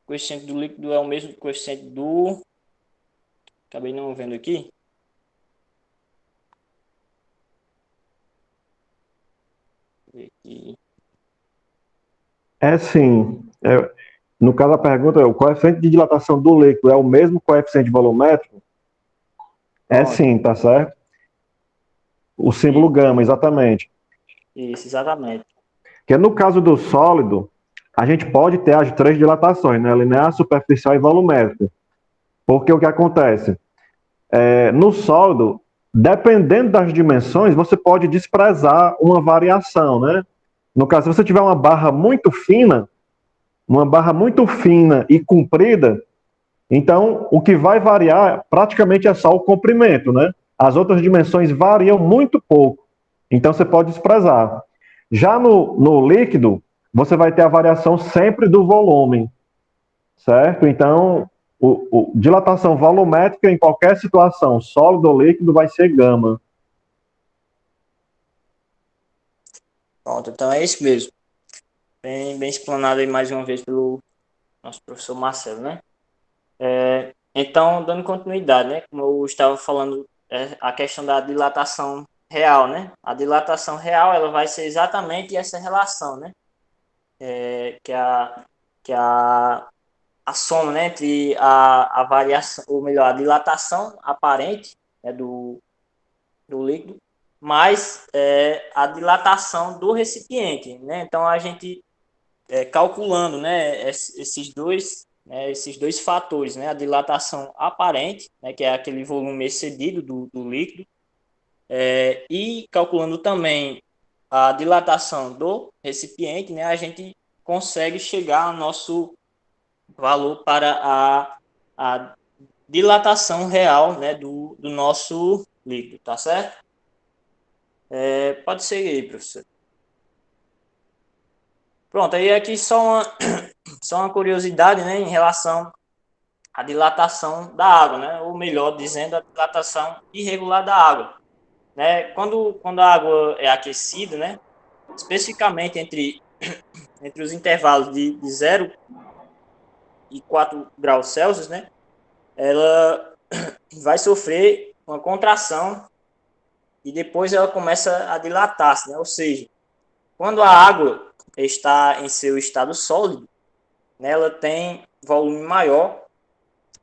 coeficiente do líquido é o mesmo coeficiente do... Acabei não vendo aqui. É sim. No caso, a pergunta é: o coeficiente de dilatação do líquido é o mesmo coeficiente volumétrico? É Pronto. sim, tá certo? O símbolo Isso, gama, exatamente. exatamente. Porque no caso do sólido, a gente pode ter as três dilatações, né? Linear, superficial e volumétrica. Porque o que acontece? No sólido, dependendo das dimensões, você pode desprezar uma variação, né? No caso, se você tiver uma barra muito fina e comprida, então o que vai variar praticamente é só o comprimento, né? As outras dimensões variam muito pouco, então você pode desprezar. Já no líquido, você vai ter a variação sempre do volume, certo? Então, dilatação volumétrica em qualquer situação, sólido ou líquido, vai ser gama. Pronto, então é isso mesmo. Bem explanado aí mais uma vez pelo nosso professor Marcelo, né? Então, dando continuidade, né? Como eu estava falando, a questão da dilatação real, né? A dilatação real, ela vai ser exatamente essa relação, né? Que é a soma, né? Entre a variação, ou melhor, a dilatação aparente, né? Do líquido, mais a dilatação do recipiente, né? Então, a gente calculando, né, esses dois fatores, né, a dilatação aparente, né, que é aquele volume excedido do líquido, e calculando também a dilatação do recipiente, né, a gente consegue chegar ao nosso valor para a dilatação real, né, do nosso líquido, tá certo? Pode seguir aí, professor. Pronto, aí aqui só uma curiosidade, né, em relação à dilatação da água, né, ou melhor dizendo, a dilatação irregular da água. Né? Quando a água é aquecida, né, especificamente entre os intervalos de 0 e 4 graus Celsius, né, ela vai sofrer uma contração e depois ela começa a dilatar-se, né? Ou seja, quando a água está em seu estado sólido, né, ela tem volume maior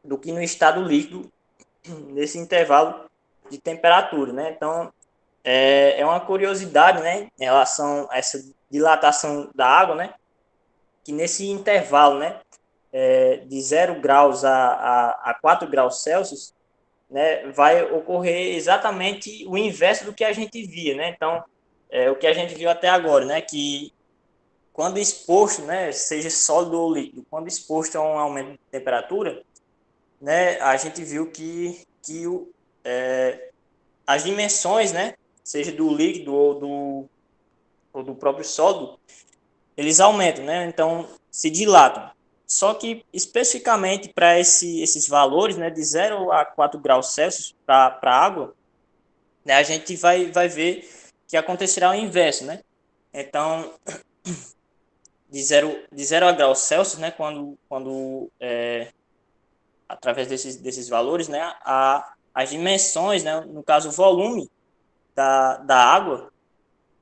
do que no estado líquido nesse intervalo de temperatura, né? Então, é uma curiosidade, né, em relação a essa dilatação da água, né, que nesse intervalo, né, de 0 graus a 4 graus Celsius, né, vai ocorrer exatamente o inverso do que a gente via, né? Então, o que a gente viu até agora, né, que quando exposto, né, seja sólido ou líquido, quando exposto a um aumento de temperatura, né, a gente viu que as dimensões, né, seja do líquido ou do próprio sólido, eles aumentam, né? Então, se dilatam. Só que, especificamente para esses valores, né, de 0 a 4 graus Celsius para a água, né, a gente vai ver que acontecerá o inverso, né? Então, de zero a graus Celsius, né, através desses valores, né, as dimensões, né, no caso, o volume da água,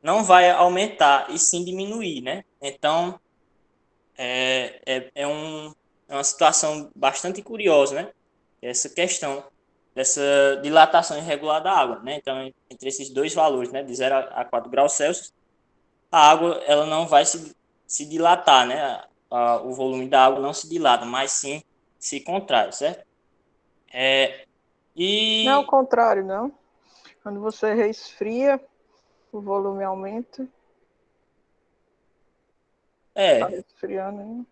não vai aumentar e sim diminuir, né? Então, é uma situação bastante curiosa, né? Essa questão dessa dilatação irregular da água, né? Então, entre esses dois valores, né, de 0 a 4 graus Celsius, a água ela não vai se dilatar, né? O volume da água não se dilata, mas sim se contrai, certo? Não é o E contrário, não. Quando você resfria, o volume aumenta. Tá resfriando, hein?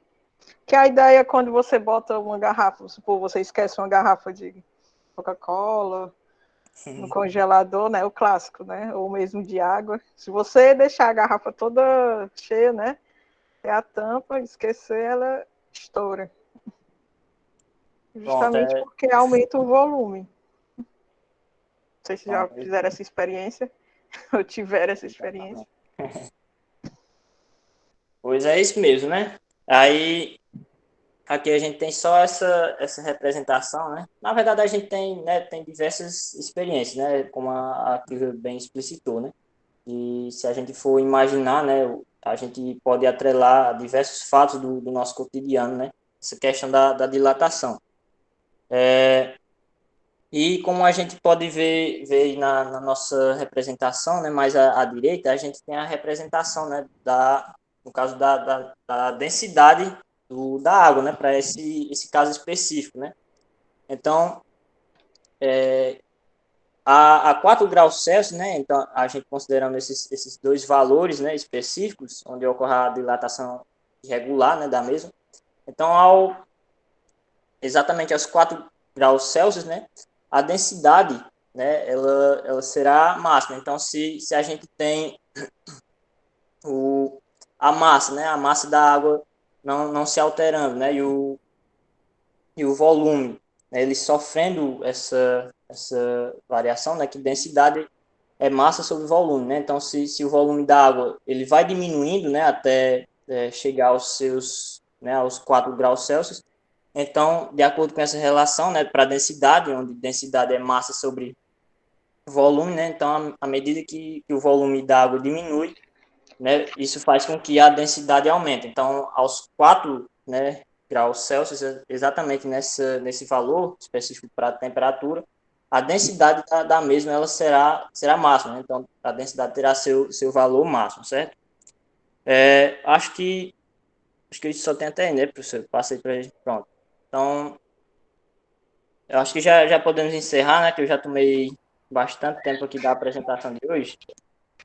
Que a ideia é quando você bota uma garrafa, supor, você esquece uma garrafa de Coca-Cola no congelador, né? O clássico, né? Ou mesmo de água. Se você deixar a garrafa toda cheia, né? É a tampa, esquecer, ela estoura. pronto, Justamente porque aumenta o volume. Não sei se já pronto, fizeram essa experiência ou tiveram essa experiência. pois é isso mesmo, né? Aí aqui a gente tem só essa representação, né? Na verdade, a gente tem, né, tem diversas experiências, né? Como a Kívia bem explicitou, né? E se a gente for imaginar, né, a gente pode atrelar diversos fatos do nosso cotidiano, né? Essa questão da dilatação. E como a gente pode ver aí na nossa representação, né, mais à direita, a gente tem a representação, né, no caso da densidade da água, né, para esse caso específico, né. Então, a 4 graus Celsius, né, então a gente considerando esses dois valores, né, específicos, onde ocorre a dilatação irregular, né, da mesma. Então, exatamente aos 4 graus Celsius, né, a densidade, né, ela será máxima. Então, se a gente tem a massa, né, a massa da água não se alterando, né, e o volume, né, ele sofrendo essa variação, né, que densidade é massa sobre volume, né? Então, se o volume da água ele vai diminuindo, né, até chegar aos 4 graus Celsius, então, de acordo com essa relação, né, para densidade, onde densidade é massa sobre volume, né, então, à medida que o volume da água diminui, né, isso faz com que a densidade aumente. Então, aos 4, né, graus Celsius, exatamente nesse valor específico para a temperatura, a densidade da mesma ela será máxima, né? Então, a densidade terá seu valor máximo, certo? Acho que isso só tem até aí, né, professor? Passei para ele, pronto. Então, eu acho que já podemos encerrar, né? Que eu já tomei bastante tempo aqui da apresentação de hoje.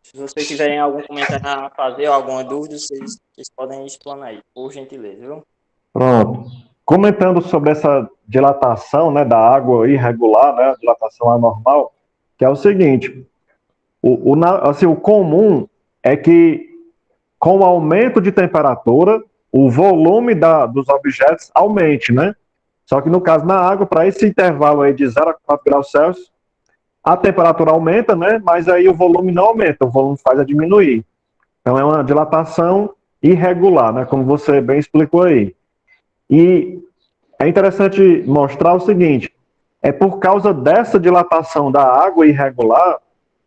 Se vocês tiverem algum comentário a fazer ou alguma dúvida, vocês podem explanar aí, por gentileza, viu? Pronto. Comentando sobre essa dilatação, né, da água irregular, né, a dilatação anormal, que é o seguinte, assim, o comum é que com o aumento de temperatura, o volume dos objetos aumente, né? Só que no caso na água, para esse intervalo aí de 0 a 4 graus Celsius, a temperatura aumenta, né? Mas aí o volume não aumenta, o volume faz a diminuir. Então é uma dilatação irregular, né? Como você bem explicou aí. E é interessante mostrar o seguinte: é por causa dessa dilatação da água irregular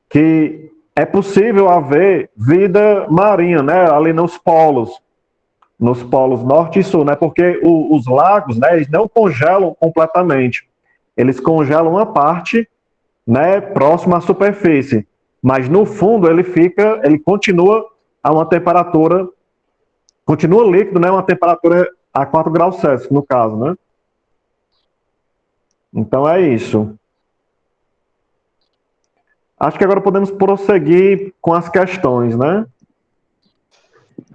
que é possível haver vida marinha, né? Ali nos polos norte e sul, né? Porque os lagos, né? Eles não congelam completamente, eles congelam uma parte, né? Próximo à superfície, mas no fundo ele continua a uma temperatura, continua líquido, né? Uma temperatura a 4 graus Celsius, no caso, né? Então é isso. Acho que agora podemos prosseguir com as questões, né?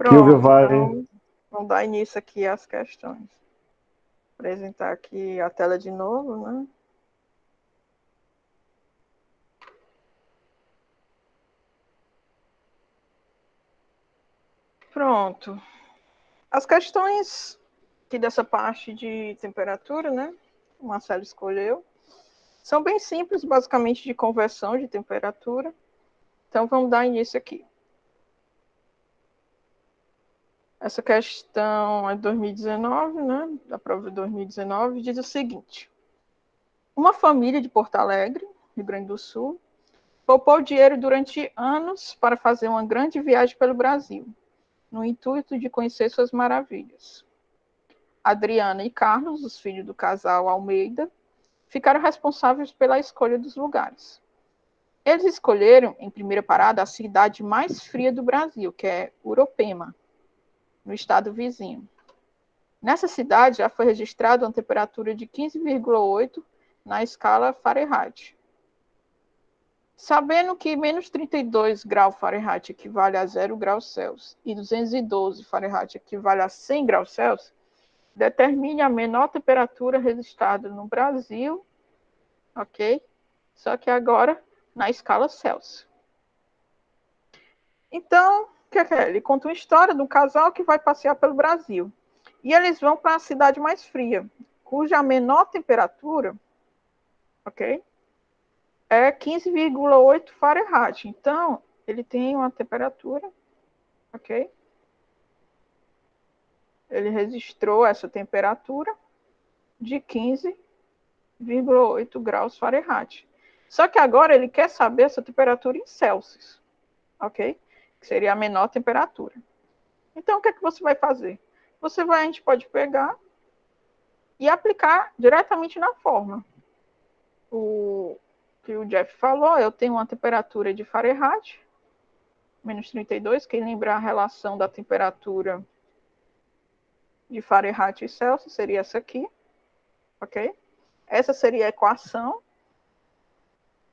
Silvio Pronto, vai. então vamos dar início aqui às questões. Vou apresentar aqui a tela de novo, né? Pronto. As questões aqui dessa parte de temperatura, né? O Marcelo escolheu. São bem simples, basicamente de conversão de temperatura. Então, vamos dar início aqui. Essa questão é de 2019, né? Da prova de 2019, diz o seguinte. Uma família de Porto Alegre, Rio Grande do Sul, poupou dinheiro durante anos para fazer uma grande viagem pelo Brasil, no intuito de conhecer suas maravilhas. Adriana e Carlos, os filhos do casal Almeida, ficaram responsáveis pela escolha dos lugares. Eles escolheram, em primeira parada, a cidade mais fria do Brasil, que é Uropema, no estado vizinho. Nessa cidade já foi registrada uma temperatura de 15,8 na escala Fahrenheit. Sabendo que menos 32 graus Fahrenheit equivale a 0 graus Celsius e 212 Fahrenheit equivale a 100 graus Celsius, determine a menor temperatura registrada no Brasil, ok? Só que agora na escala Celsius. Então, o que é? Ele conta uma história de um casal que vai passear pelo Brasil. E eles vão para a cidade mais fria, cuja menor temperatura, ok? É 15,8 Fahrenheit. Então, ele tem uma temperatura, ok? Ele registrou essa temperatura de 15,8 graus Fahrenheit. Só que agora ele quer saber essa temperatura em Celsius, ok? Que seria a menor temperatura. Então, o que é que você vai fazer? A gente pode pegar e aplicar diretamente na fórmula. O que o Jeff falou, eu tenho uma temperatura de Fahrenheit, menos 32, quem lembrar a relação da temperatura de Fahrenheit e Celsius seria essa aqui, ok? Essa seria a equação.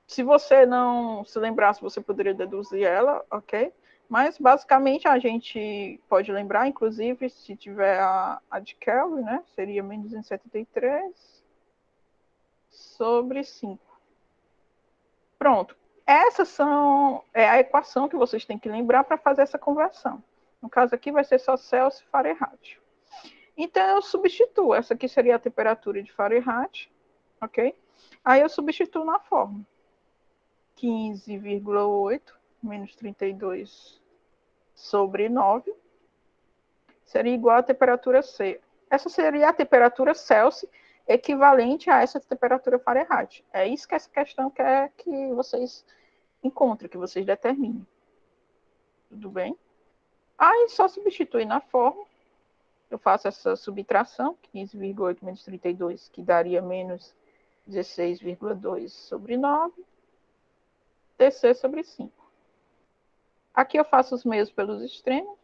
Se você não se lembrasse, você poderia deduzir ela, ok? Mas, basicamente, a gente pode lembrar, inclusive, se tiver a de Kelvin, né? Seria menos 273 sobre 5. Pronto. Essa é a equação que vocês têm que lembrar para fazer essa conversão. No caso aqui vai ser só Celsius e Fahrenheit. Então, eu substituo. Essa aqui seria a temperatura de Fahrenheit, ok? Aí eu substituo na fórmula. 15,8 menos 32 sobre 9 seria igual à temperatura C. Essa seria a temperatura Celsius equivalente a essa temperatura Fahrenheit. É isso que essa questão quer que vocês encontrem, que vocês determinem. Tudo bem? Aí só substituir na fórmula. Eu faço essa subtração, 15,8 menos 32, que daria menos 16,2 sobre 9, TC sobre 5. Aqui eu faço os meios pelos extremos,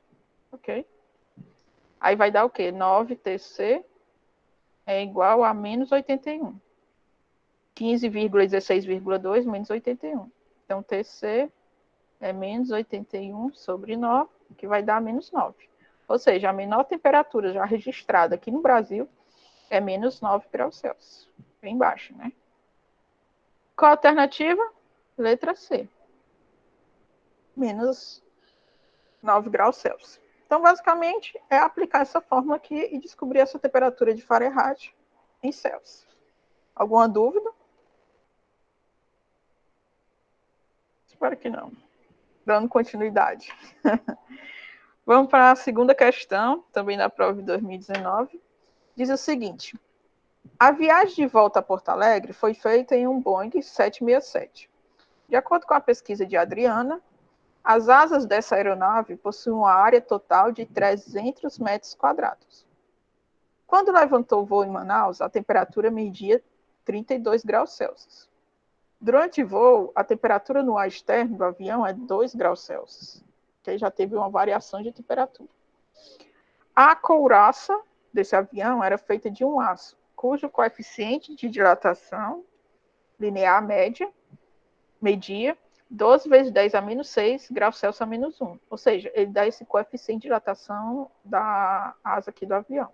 ok? Aí vai dar o quê? 9TC é igual a menos 81. 15,16,2 menos 81. Então, TC é menos 81 sobre 9, que vai dar menos 9. Ou seja, a menor temperatura já registrada aqui no Brasil é menos 9 graus Celsius. Bem baixo, né? Qual a alternativa? Letra C. Menos 9 graus Celsius. Então, basicamente, é aplicar essa fórmula aqui e descobrir essa temperatura de Fahrenheit em Celsius. Alguma dúvida? Espero que não. Dando continuidade. Vamos para a segunda questão, também da prova de 2019. Diz o seguinte. A viagem de volta a Porto Alegre foi feita em um Boeing 767. De acordo com a pesquisa de Adriana, as asas dessa aeronave possuem uma área total de 300 metros quadrados. Quando levantou o voo em Manaus, a temperatura media 32 graus Celsius. Durante o voo, a temperatura no ar externo do avião é 2 graus Celsius, que já teve uma variação de temperatura. A couraça desse avião era feita de um aço, cujo coeficiente de dilatação linear media 12 vezes 10 a menos 6 graus Celsius a menos 1. Ou seja, ele dá esse coeficiente de dilatação da asa aqui do avião.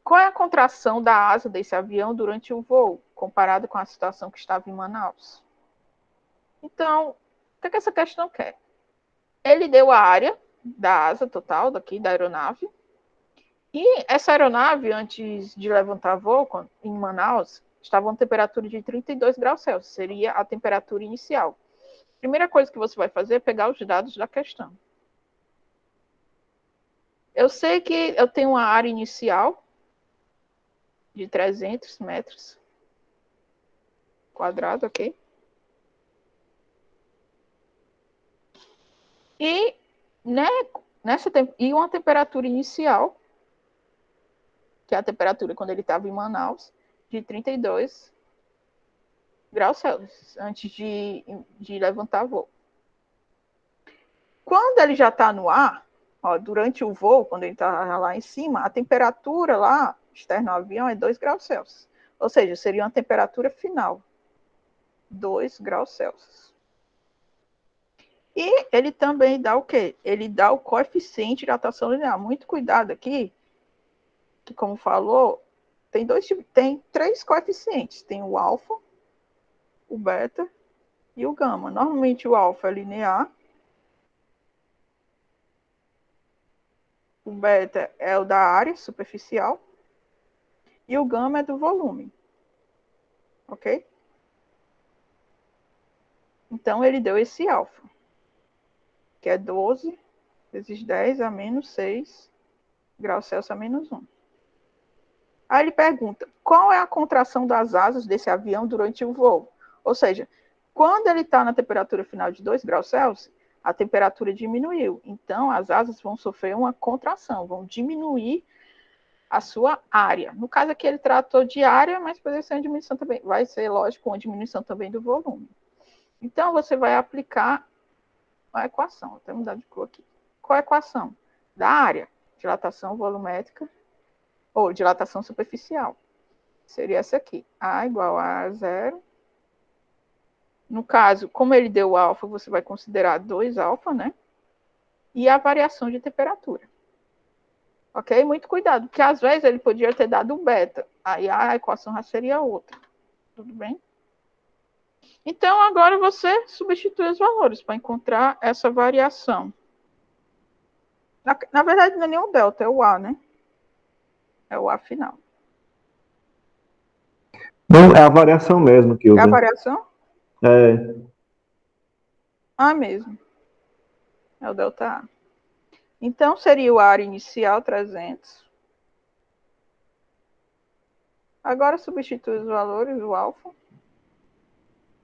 Qual é a contração da asa desse avião durante o voo, comparado com a situação que estava em Manaus? Então, o que essa questão quer? Ele deu a área da asa total daqui da aeronave. E essa aeronave, antes de levantar voo em Manaus, estava a uma temperatura de 32 graus Celsius, seria a temperatura inicial. Primeira coisa que você vai fazer é pegar os dados da questão. Eu sei que eu tenho uma área inicial de 300 metros quadrados, ok? E, né, e uma temperatura inicial, que é a temperatura quando ele estava em Manaus, de 32 graus Celsius, antes de levantar voo. Quando ele já está no ar, ó, durante o voo, quando ele está lá em cima, a temperatura lá, externa ao avião, é 2 graus Celsius. Ou seja, seria uma temperatura final. 2 graus Celsius. E ele também dá o quê? Ele dá o coeficiente de dilatação linear. Muito cuidado aqui, que como falou, tem 3 coeficientes. Tem o alfa, o beta e o gama. Normalmente o alfa é linear. O beta é o da área superficial. E o gama é do volume. Ok? Então, ele deu esse alfa, que é 12 vezes 10 a menos 6 graus Celsius a menos 1. Aí ele pergunta, qual é a contração das asas desse avião durante o voo? Ou seja, quando ele está na temperatura final de 2 graus Celsius, a temperatura diminuiu. Então, as asas vão sofrer uma contração, vão diminuir a sua área. No caso aqui, ele tratou de área, mas pode ser uma diminuição também. Vai ser, lógico, uma diminuição também do volume. Então, você vai aplicar a equação. Vou até mudar de cor aqui. Qual a equação? Da área. Dilatação volumétrica ou dilatação superficial. Seria essa aqui. A igual a zero. No caso, como ele deu alfa, você vai considerar 2 alfa, né? E a variação de temperatura. Ok? Muito cuidado, porque às vezes ele podia ter dado beta. Aí a equação já seria outra. Tudo bem? Então, agora você substitui os valores para encontrar essa variação. Na verdade, não é nem o delta, é o A, né? É o A final. Não, é a variação mesmo que É usa. a variação? É. A mesmo. É o delta A. Então, seria o área inicial, 300. Agora, substitui os valores, o alfa.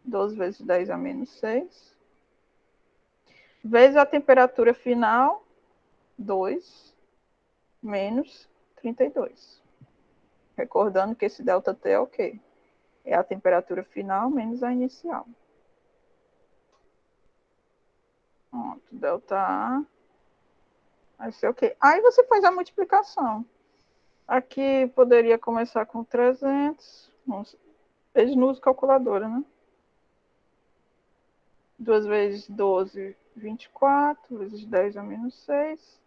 12 vezes 10 a menos 6. Vezes a temperatura final, 2 menos 32. Recordando que esse delta T é o quê? É a temperatura final menos a inicial. Pronto, delta A vai ser o quê? Aí você faz a multiplicação. Aqui poderia começar com 300. Eles não usam calculadora, né? 2 vezes 12, 24, vezes 10 a menos 6.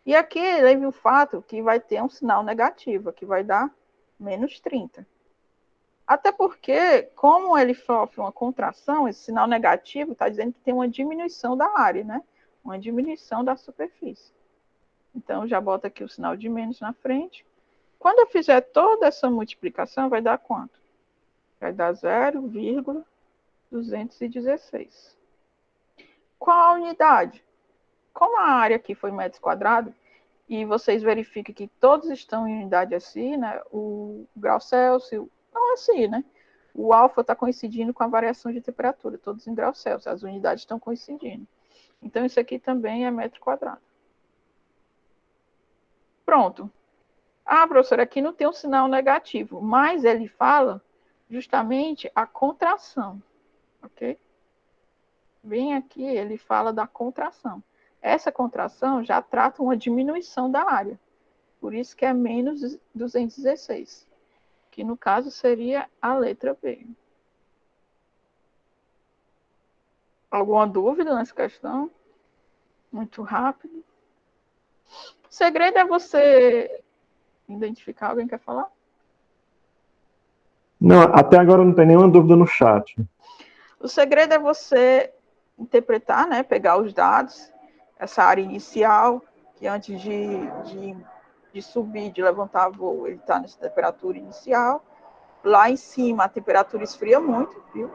E aqui leve o fato que vai ter um sinal negativo, que vai dar menos 30. Até porque, como ele sofre uma contração, esse sinal negativo está dizendo que tem uma diminuição da área, né? Uma diminuição da superfície. Então, já bota aqui o sinal de menos na frente. Quando eu fizer toda essa multiplicação, vai dar quanto? Vai dar 0,216. Qual a unidade? Como a área aqui foi metros quadrados, e vocês verificam que todos estão em unidade assim, né? O grau Celsius, não é assim, né? O alfa está coincidindo com a variação de temperatura, todos em grau Celsius, as unidades estão coincidindo. Então, isso aqui também é metro quadrado. Pronto. Ah, professora, aqui não tem um sinal negativo, mas ele fala justamente a contração, ok? Bem aqui, ele fala da contração. Essa contração já trata uma diminuição da área. Por isso que é menos 216, que no caso seria a letra B. Alguma dúvida nessa questão? Muito rápido. O segredo é você identificar. Alguém quer falar? Não, até agora não tem nenhuma dúvida no chat. O segredo é você interpretar, né? Pegar os dados, essa área inicial, que antes de subir, de levantar voo, ele está nessa temperatura inicial. Lá em cima, a temperatura esfria muito, viu?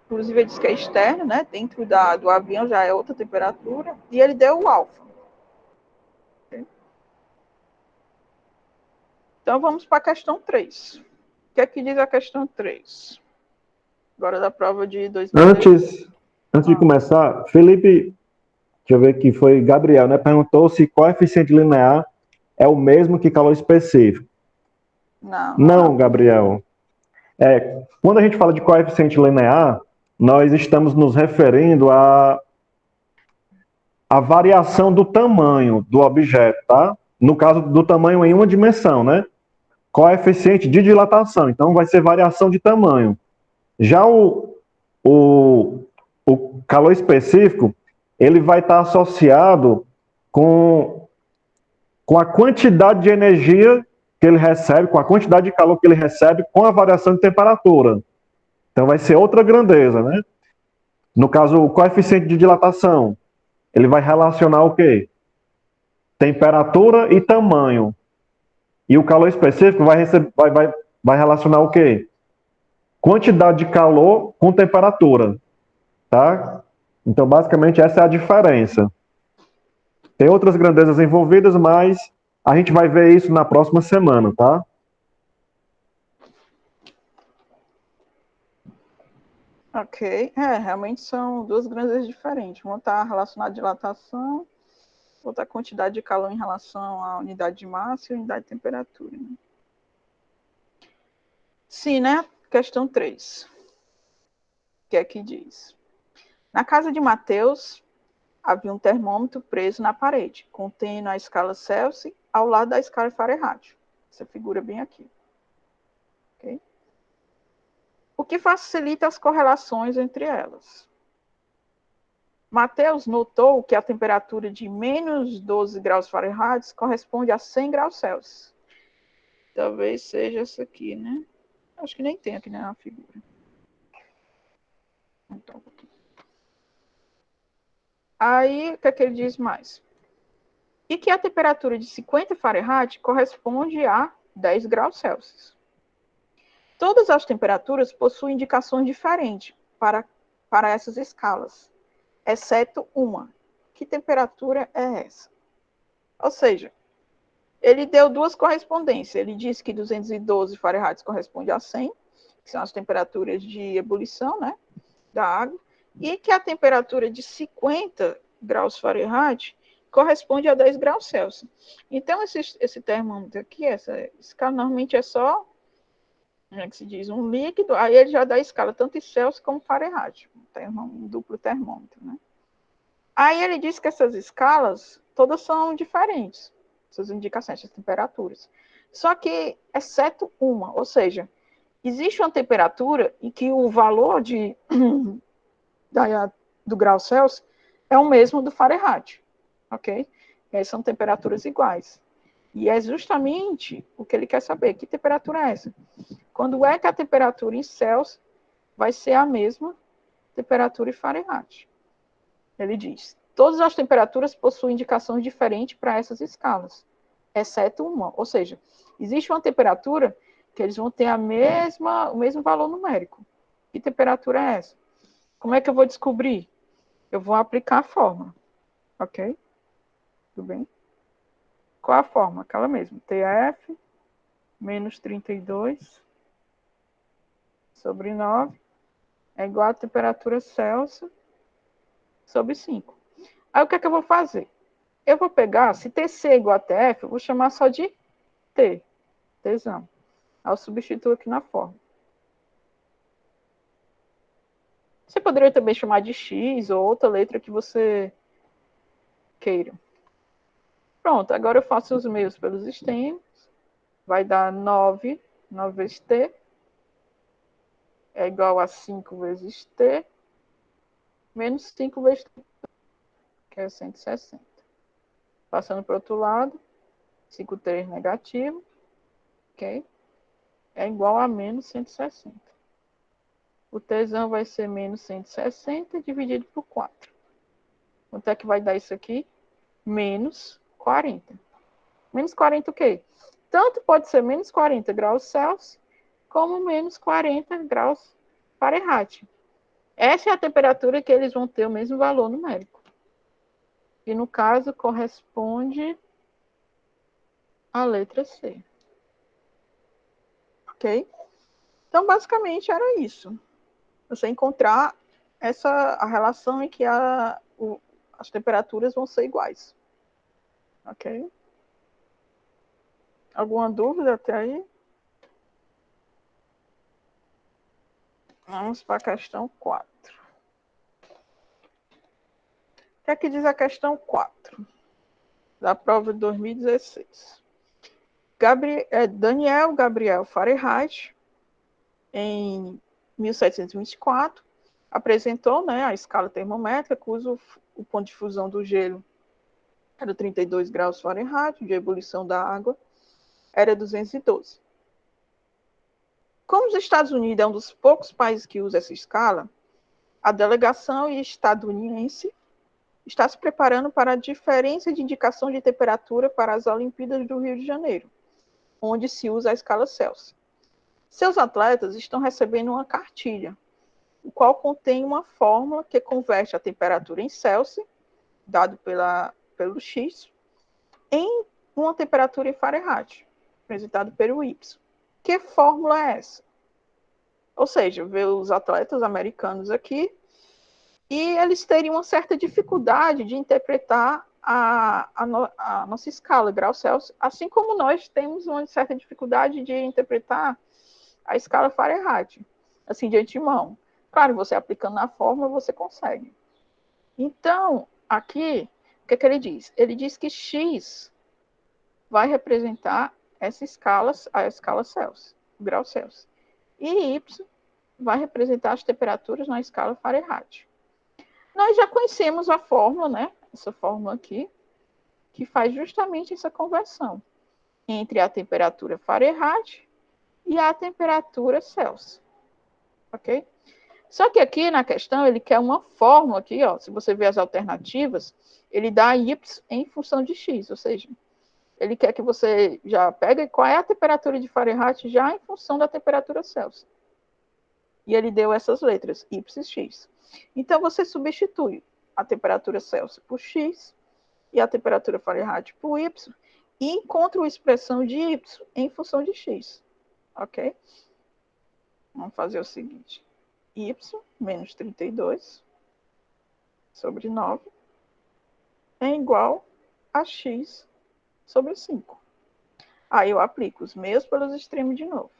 Inclusive, ele diz que é externo, né? Dentro do avião já é outra temperatura. E ele deu o alfa. Então, vamos para a questão 3. O que é que diz a questão 3? Agora da prova de 2010. Antes de começar, Felipe, deixa eu ver aqui, foi Gabriel, né? Perguntou se coeficiente linear é o mesmo que calor específico. Não, Gabriel. Quando a gente fala de coeficiente linear, nós estamos nos referindo à variação do tamanho do objeto, tá? No caso do tamanho em uma dimensão, né? Coeficiente de dilatação, então vai ser variação de tamanho. Já o calor específico, ele vai estar associado com a quantidade de energia que ele recebe, com a quantidade de calor que ele recebe, com a variação de temperatura. Então vai ser outra grandeza, né? No caso, o coeficiente de dilatação, ele vai relacionar o quê? Temperatura e tamanho. E o calor específico vai relacionar o quê? Quantidade de calor com temperatura, tá? Então, basicamente, essa é a diferença. Tem outras grandezas envolvidas, mas a gente vai ver isso na próxima semana, tá? Ok. Realmente são duas grandezas diferentes. Uma está relacionada à dilatação, outra quantidade de calor em relação à unidade de massa e unidade de temperatura. Né? Sim, né? Questão 3. O que é que diz? Na casa de Mateus, havia um termômetro preso na parede, contendo a escala Celsius ao lado da escala Fahrenheit. Essa figura bem aqui. Okay? O que facilita as correlações entre elas. Mateus notou que a temperatura de menos 12 graus Fahrenheit corresponde a 100 graus Celsius. Talvez seja essa aqui, né? Acho que nem tem aqui na figura. Então, aí, o que é que ele diz mais? E que a temperatura de 50 Fahrenheit corresponde a 10 graus Celsius. Todas as temperaturas possuem indicações diferentes para essas escalas, exceto uma. Que temperatura é essa? Ou seja, ele deu duas correspondências. Ele disse que 212 Fahrenheit corresponde a 100, que são as temperaturas de ebulição, né, da água, e que a temperatura de 50 graus Fahrenheit corresponde a 10 graus Celsius. Então, esse termômetro aqui, essa escala, normalmente é só, como é que se diz, um líquido, aí ele já dá a escala tanto em Celsius como Fahrenheit, um duplo termômetro, né? Aí ele diz que essas escalas todas são diferentes, essas indicações, essas temperaturas. Só que, exceto uma, ou seja, existe uma temperatura em que o valor do grau Celsius é o mesmo do Fahrenheit, ok? E aí são temperaturas iguais. E é justamente o que ele quer saber, que temperatura é essa? Quando é que a temperatura em Celsius vai ser a mesma temperatura em Fahrenheit? Ele diz, todas as temperaturas possuem indicações diferentes para essas escalas, exceto uma. Ou seja, existe uma temperatura que eles vão ter o mesmo valor numérico. Que temperatura é essa? Como é que eu vou descobrir? Eu vou aplicar a fórmula. Ok? Tudo bem? Qual a fórmula? Aquela mesma. TF menos 32 sobre 9 é igual a temperatura Celsius sobre 5. Aí o que é que eu vou fazer? Eu vou pegar, se TC é igual a TF, eu vou chamar só de T. Tzão. Aí eu substituo aqui na fórmula. Você poderia também chamar de X ou outra letra que você queira. Pronto, agora eu faço os meios pelos extremos. Vai dar 9 vezes T é igual a 5 vezes T menos 5 vezes T, que é 160. Passando para o outro lado, 5T negativo, ok? É igual a menos 160. O Tzão vai ser menos 160 dividido por 4. Quanto é que vai dar isso aqui? Menos 40. Menos 40 o quê? Tanto pode ser menos 40 graus Celsius, como menos 40 graus Fahrenheit. Essa é a temperatura que eles vão ter o mesmo valor numérico. E no caso corresponde à letra C. Ok? Então, basicamente, era isso. Você encontrar a relação em que as temperaturas vão ser iguais. Ok? Alguma dúvida até aí? Vamos para a questão 4. O que é que diz a questão 4? Da prova de 2016. Daniel Gabriel Fahrenheit, em 1724, apresentou, né, a escala termométrica, cujo o ponto de fusão do gelo era 32 graus Fahrenheit, de ebulição da água era 212. Como os Estados Unidos é um dos poucos países que usa essa escala, a delegação estadunidense está se preparando para a diferença de indicação de temperatura para as Olimpíadas do Rio de Janeiro, onde se usa a escala Celsius. Seus atletas estão recebendo uma cartilha, o qual contém uma fórmula que converte a temperatura em Celsius, dado pelo X, em uma temperatura em Fahrenheit, representado pelo Y. Que fórmula é essa? Ou seja, ver os atletas americanos aqui, e eles teriam uma certa dificuldade de interpretar a nossa escala, grau Celsius, assim como nós temos uma certa dificuldade de interpretar a escala Fahrenheit, assim, de antemão. Claro, você aplicando na fórmula, você consegue. Então, aqui, o que ele diz? Ele diz que X vai representar essa escala, a escala Celsius, o grau Celsius. E Y vai representar as temperaturas na escala Fahrenheit. Nós já conhecemos a fórmula, né? Essa fórmula aqui, que faz justamente essa conversão entre a temperatura Fahrenheit e a temperatura Celsius. Ok? Só que aqui na questão ele quer uma fórmula aqui, ó. Se você ver as alternativas, ele dá y em função de x, ou seja, ele quer que você já pegue qual é a temperatura de Fahrenheit já em função da temperatura Celsius. E ele deu essas letras, y e x. Então, você substitui a temperatura Celsius por x e a temperatura Fahrenheit por y e encontra uma expressão de y em função de x. Ok? Vamos fazer o seguinte. Y menos 32 sobre 9 é igual a x sobre 5. Aí eu aplico os meios pelos extremos de novo.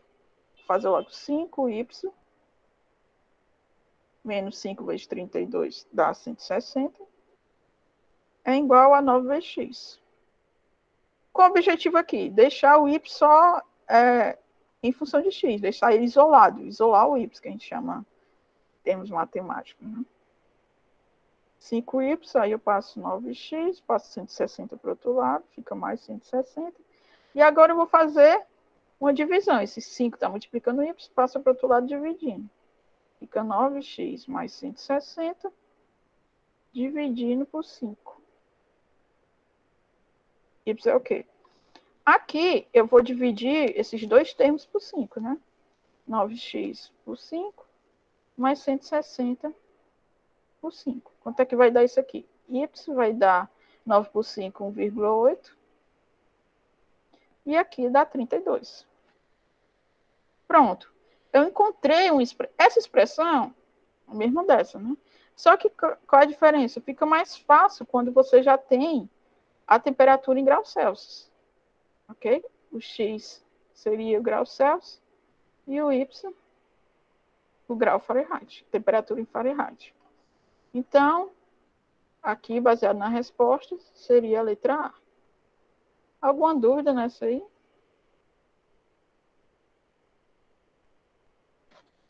Vou fazer logo 5y menos 5 vezes 32 dá 160. É igual a 9 vezes x. Qual o objetivo aqui? Deixar o y só em função de x, deixar ele isolado, isolar o y, que a gente chama em termos matemáticos. Né? 5y, aí eu passo 9x, passo 160 para o outro lado, fica mais 160. E agora eu vou fazer uma divisão. Esse 5 está multiplicando o y, passa para o outro lado dividindo. Fica 9x mais 160, dividindo por 5. Y é o quê? Aqui eu vou dividir esses dois termos por 5, né? 9x por 5, mais 160 por 5. Quanto é que vai dar isso aqui? Y vai dar 9 por 5, 1,8. E aqui dá 32. Pronto. Eu encontrei essa expressão, a mesma dessa, né? Só que qual é a diferença? Fica mais fácil quando você já tem a temperatura em graus Celsius. Ok? O X seria o grau Celsius e o Y, o grau Fahrenheit, temperatura em Fahrenheit. Então, aqui, baseado na resposta, seria a letra A. Alguma dúvida nessa aí?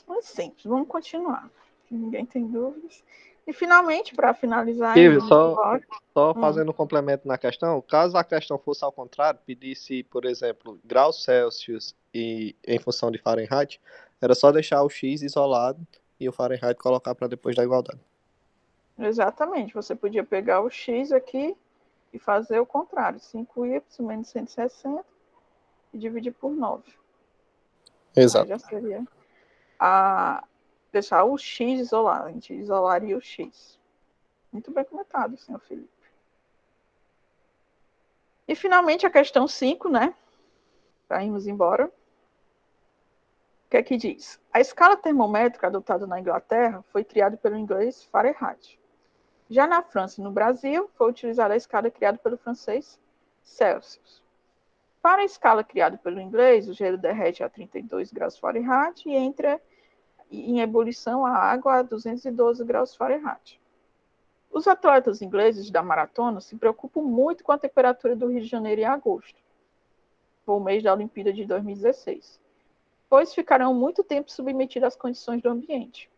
É simples, vamos continuar. Ninguém tem dúvidas. E, finalmente, para finalizar... Só fazendo um complemento na questão, caso a questão fosse ao contrário, pedisse, por exemplo, graus Celsius e em função de Fahrenheit, era só deixar o X isolado e o Fahrenheit colocar para depois da igualdade. Exatamente. Você podia pegar o x aqui e fazer o contrário. 5y menos 160 e dividir por 9. Exato. Aí já seria deixar o x isolado. A gente isolaria o x. Muito bem comentado, senhor Felipe. E finalmente a questão 5, né? Para irmos embora. O que é que diz? A escala termométrica adotada na Inglaterra foi criada pelo inglês Fahrenheit. Já na França e no Brasil, foi utilizada a escala criada pelo francês Celsius. Para a escala criada pelo inglês, o gelo derrete a 32 graus Fahrenheit e entra em ebulição a água a 212 graus Fahrenheit. Os atletas ingleses da maratona se preocupam muito com a temperatura do Rio de Janeiro em agosto, foi o mês da Olimpíada de 2016, pois ficarão muito tempo submetidos às condições do ambiente.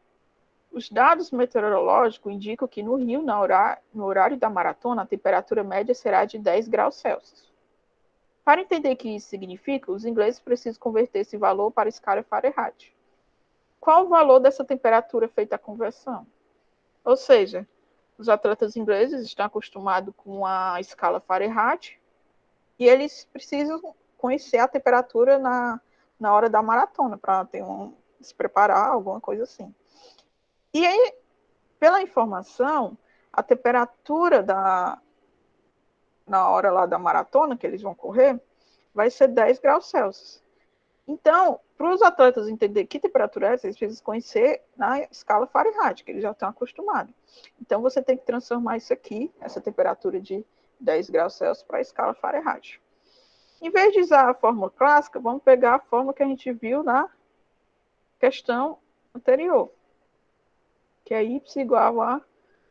Os dados meteorológicos indicam que no Rio, no horário da maratona, a temperatura média será de 10 graus Celsius. Para entender o que isso significa, os ingleses precisam converter esse valor para a escala Fahrenheit. Qual o valor dessa temperatura feita a conversão? Ou seja, os atletas ingleses estão acostumados com a escala Fahrenheit e eles precisam conhecer a temperatura na hora da maratona para se preparar, alguma coisa assim. E aí, pela informação, a temperatura na hora lá da maratona que eles vão correr vai ser 10 graus Celsius. Então, para os atletas entenderem que temperatura é essa, eles precisam conhecer na escala Fahrenheit, que eles já estão acostumados. Então, você tem que transformar isso aqui, essa temperatura de 10 graus Celsius, para a escala Fahrenheit. Em vez de usar a fórmula clássica, vamos pegar a fórmula que a gente viu na questão anterior, que é y igual a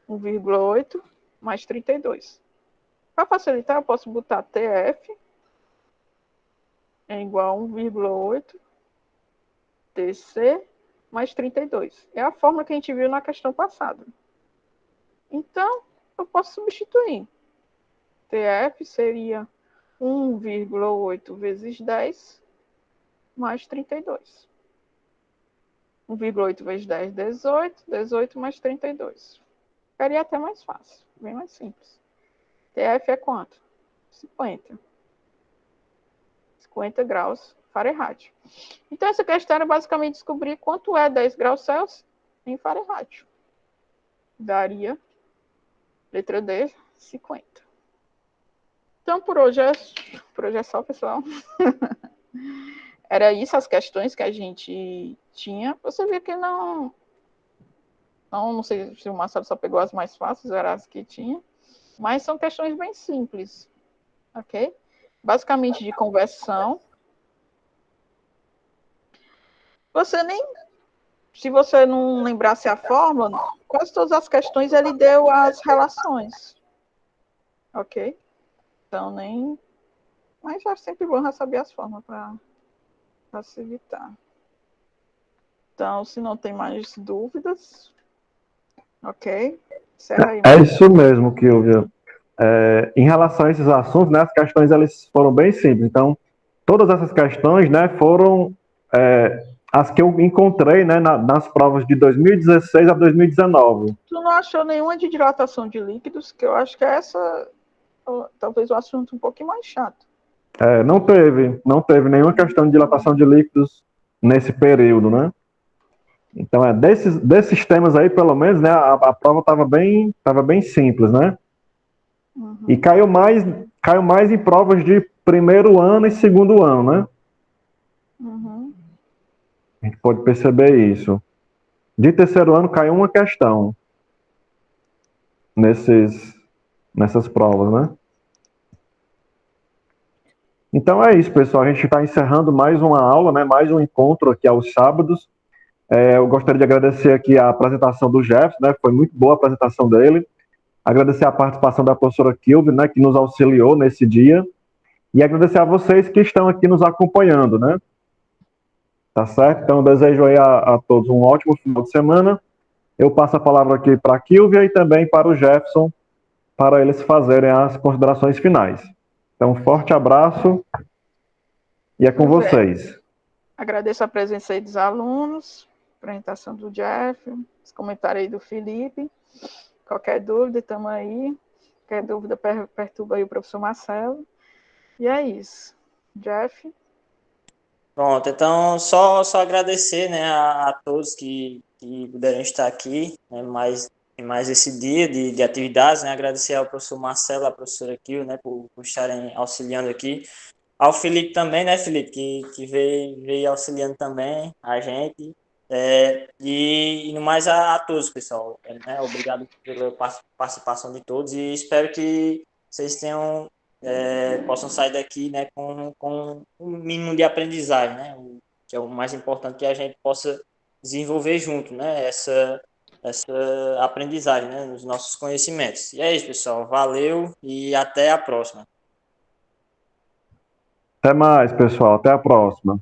1,8 mais 32. Para facilitar, eu posso botar TF é igual a 1,8 TC mais 32. É a fórmula que a gente viu na questão passada. Então, eu posso substituir. TF seria 1,8 vezes 10 mais 32. 1,8 vezes 10, 18. 18 mais 32. Ficaria até mais fácil, bem mais simples. TF é quanto? 50. 50 graus Fahrenheit. Então, essa questão era basicamente descobrir quanto é 10 graus Celsius em Fahrenheit. Daria, letra D, 50. Então, por hoje é só, pessoal. Era isso as questões que a gente tinha. Você vê que não sei se o Marcelo só pegou as mais fáceis, eram as que tinha. Mas são questões bem simples, ok? Basicamente de conversão. Se você não lembrasse a fórmula, quase todas as questões ele deu as relações, ok? Então mas é sempre bom já saber as fórmulas para facilitar. Então, se não tem mais dúvidas, ok? Encerra aí. É isso mesmo, Kilvia. Em relação a esses assuntos, né, as questões elas foram bem simples. Então, todas essas questões, né, foram as que eu encontrei, né, nas provas de 2016 a 2019. Tu não achou nenhuma de dilatação de líquidos? Que eu acho que essa talvez o assunto um pouquinho mais chato. Não teve nenhuma questão de dilatação de líquidos nesse período, né? Então, desses temas aí, pelo menos, né, a prova estava bem simples, né? Uhum. E caiu mais em provas de primeiro ano e segundo ano, né? Uhum. A gente pode perceber isso. De terceiro ano caiu uma questão nessas provas, né? Então é isso, pessoal. A gente está encerrando mais uma aula, né? Mais um encontro aqui aos sábados. Eu gostaria de agradecer aqui a apresentação do Jefferson, né? Foi muito boa a apresentação dele. Agradecer a participação da professora Kilvia, né? Que nos auxiliou nesse dia. E agradecer a vocês que estão aqui nos acompanhando, né? Tá certo? Então, eu desejo aí a todos um ótimo final de semana. Eu passo a palavra aqui para a Kilvia e também para o Jefferson, para eles fazerem as considerações finais. Então, um forte abraço e é com vocês. Agradeço a presença aí dos alunos, a apresentação do Jeff, os comentários aí do Felipe. Qualquer dúvida, estamos aí. Qualquer dúvida, perturba aí o professor Marcelo. E é isso. Jeff? Pronto, então só agradecer, né, a todos que puderam estar aqui, né, mais esse dia de atividades, né, agradecer ao professor Marcelo, à professora Kio, né, por estarem auxiliando aqui, ao Felipe também, né, Felipe, que veio auxiliando também a gente, e no mais a todos, pessoal, né, obrigado pela participação de todos e espero que vocês tenham possam sair daqui, né, com um mínimo de aprendizagem, né, que é o mais importante que a gente possa desenvolver junto, né, essa aprendizagem, né, nos nossos conhecimentos. E é isso, pessoal. Valeu e até a próxima. Até mais, pessoal. Até a próxima.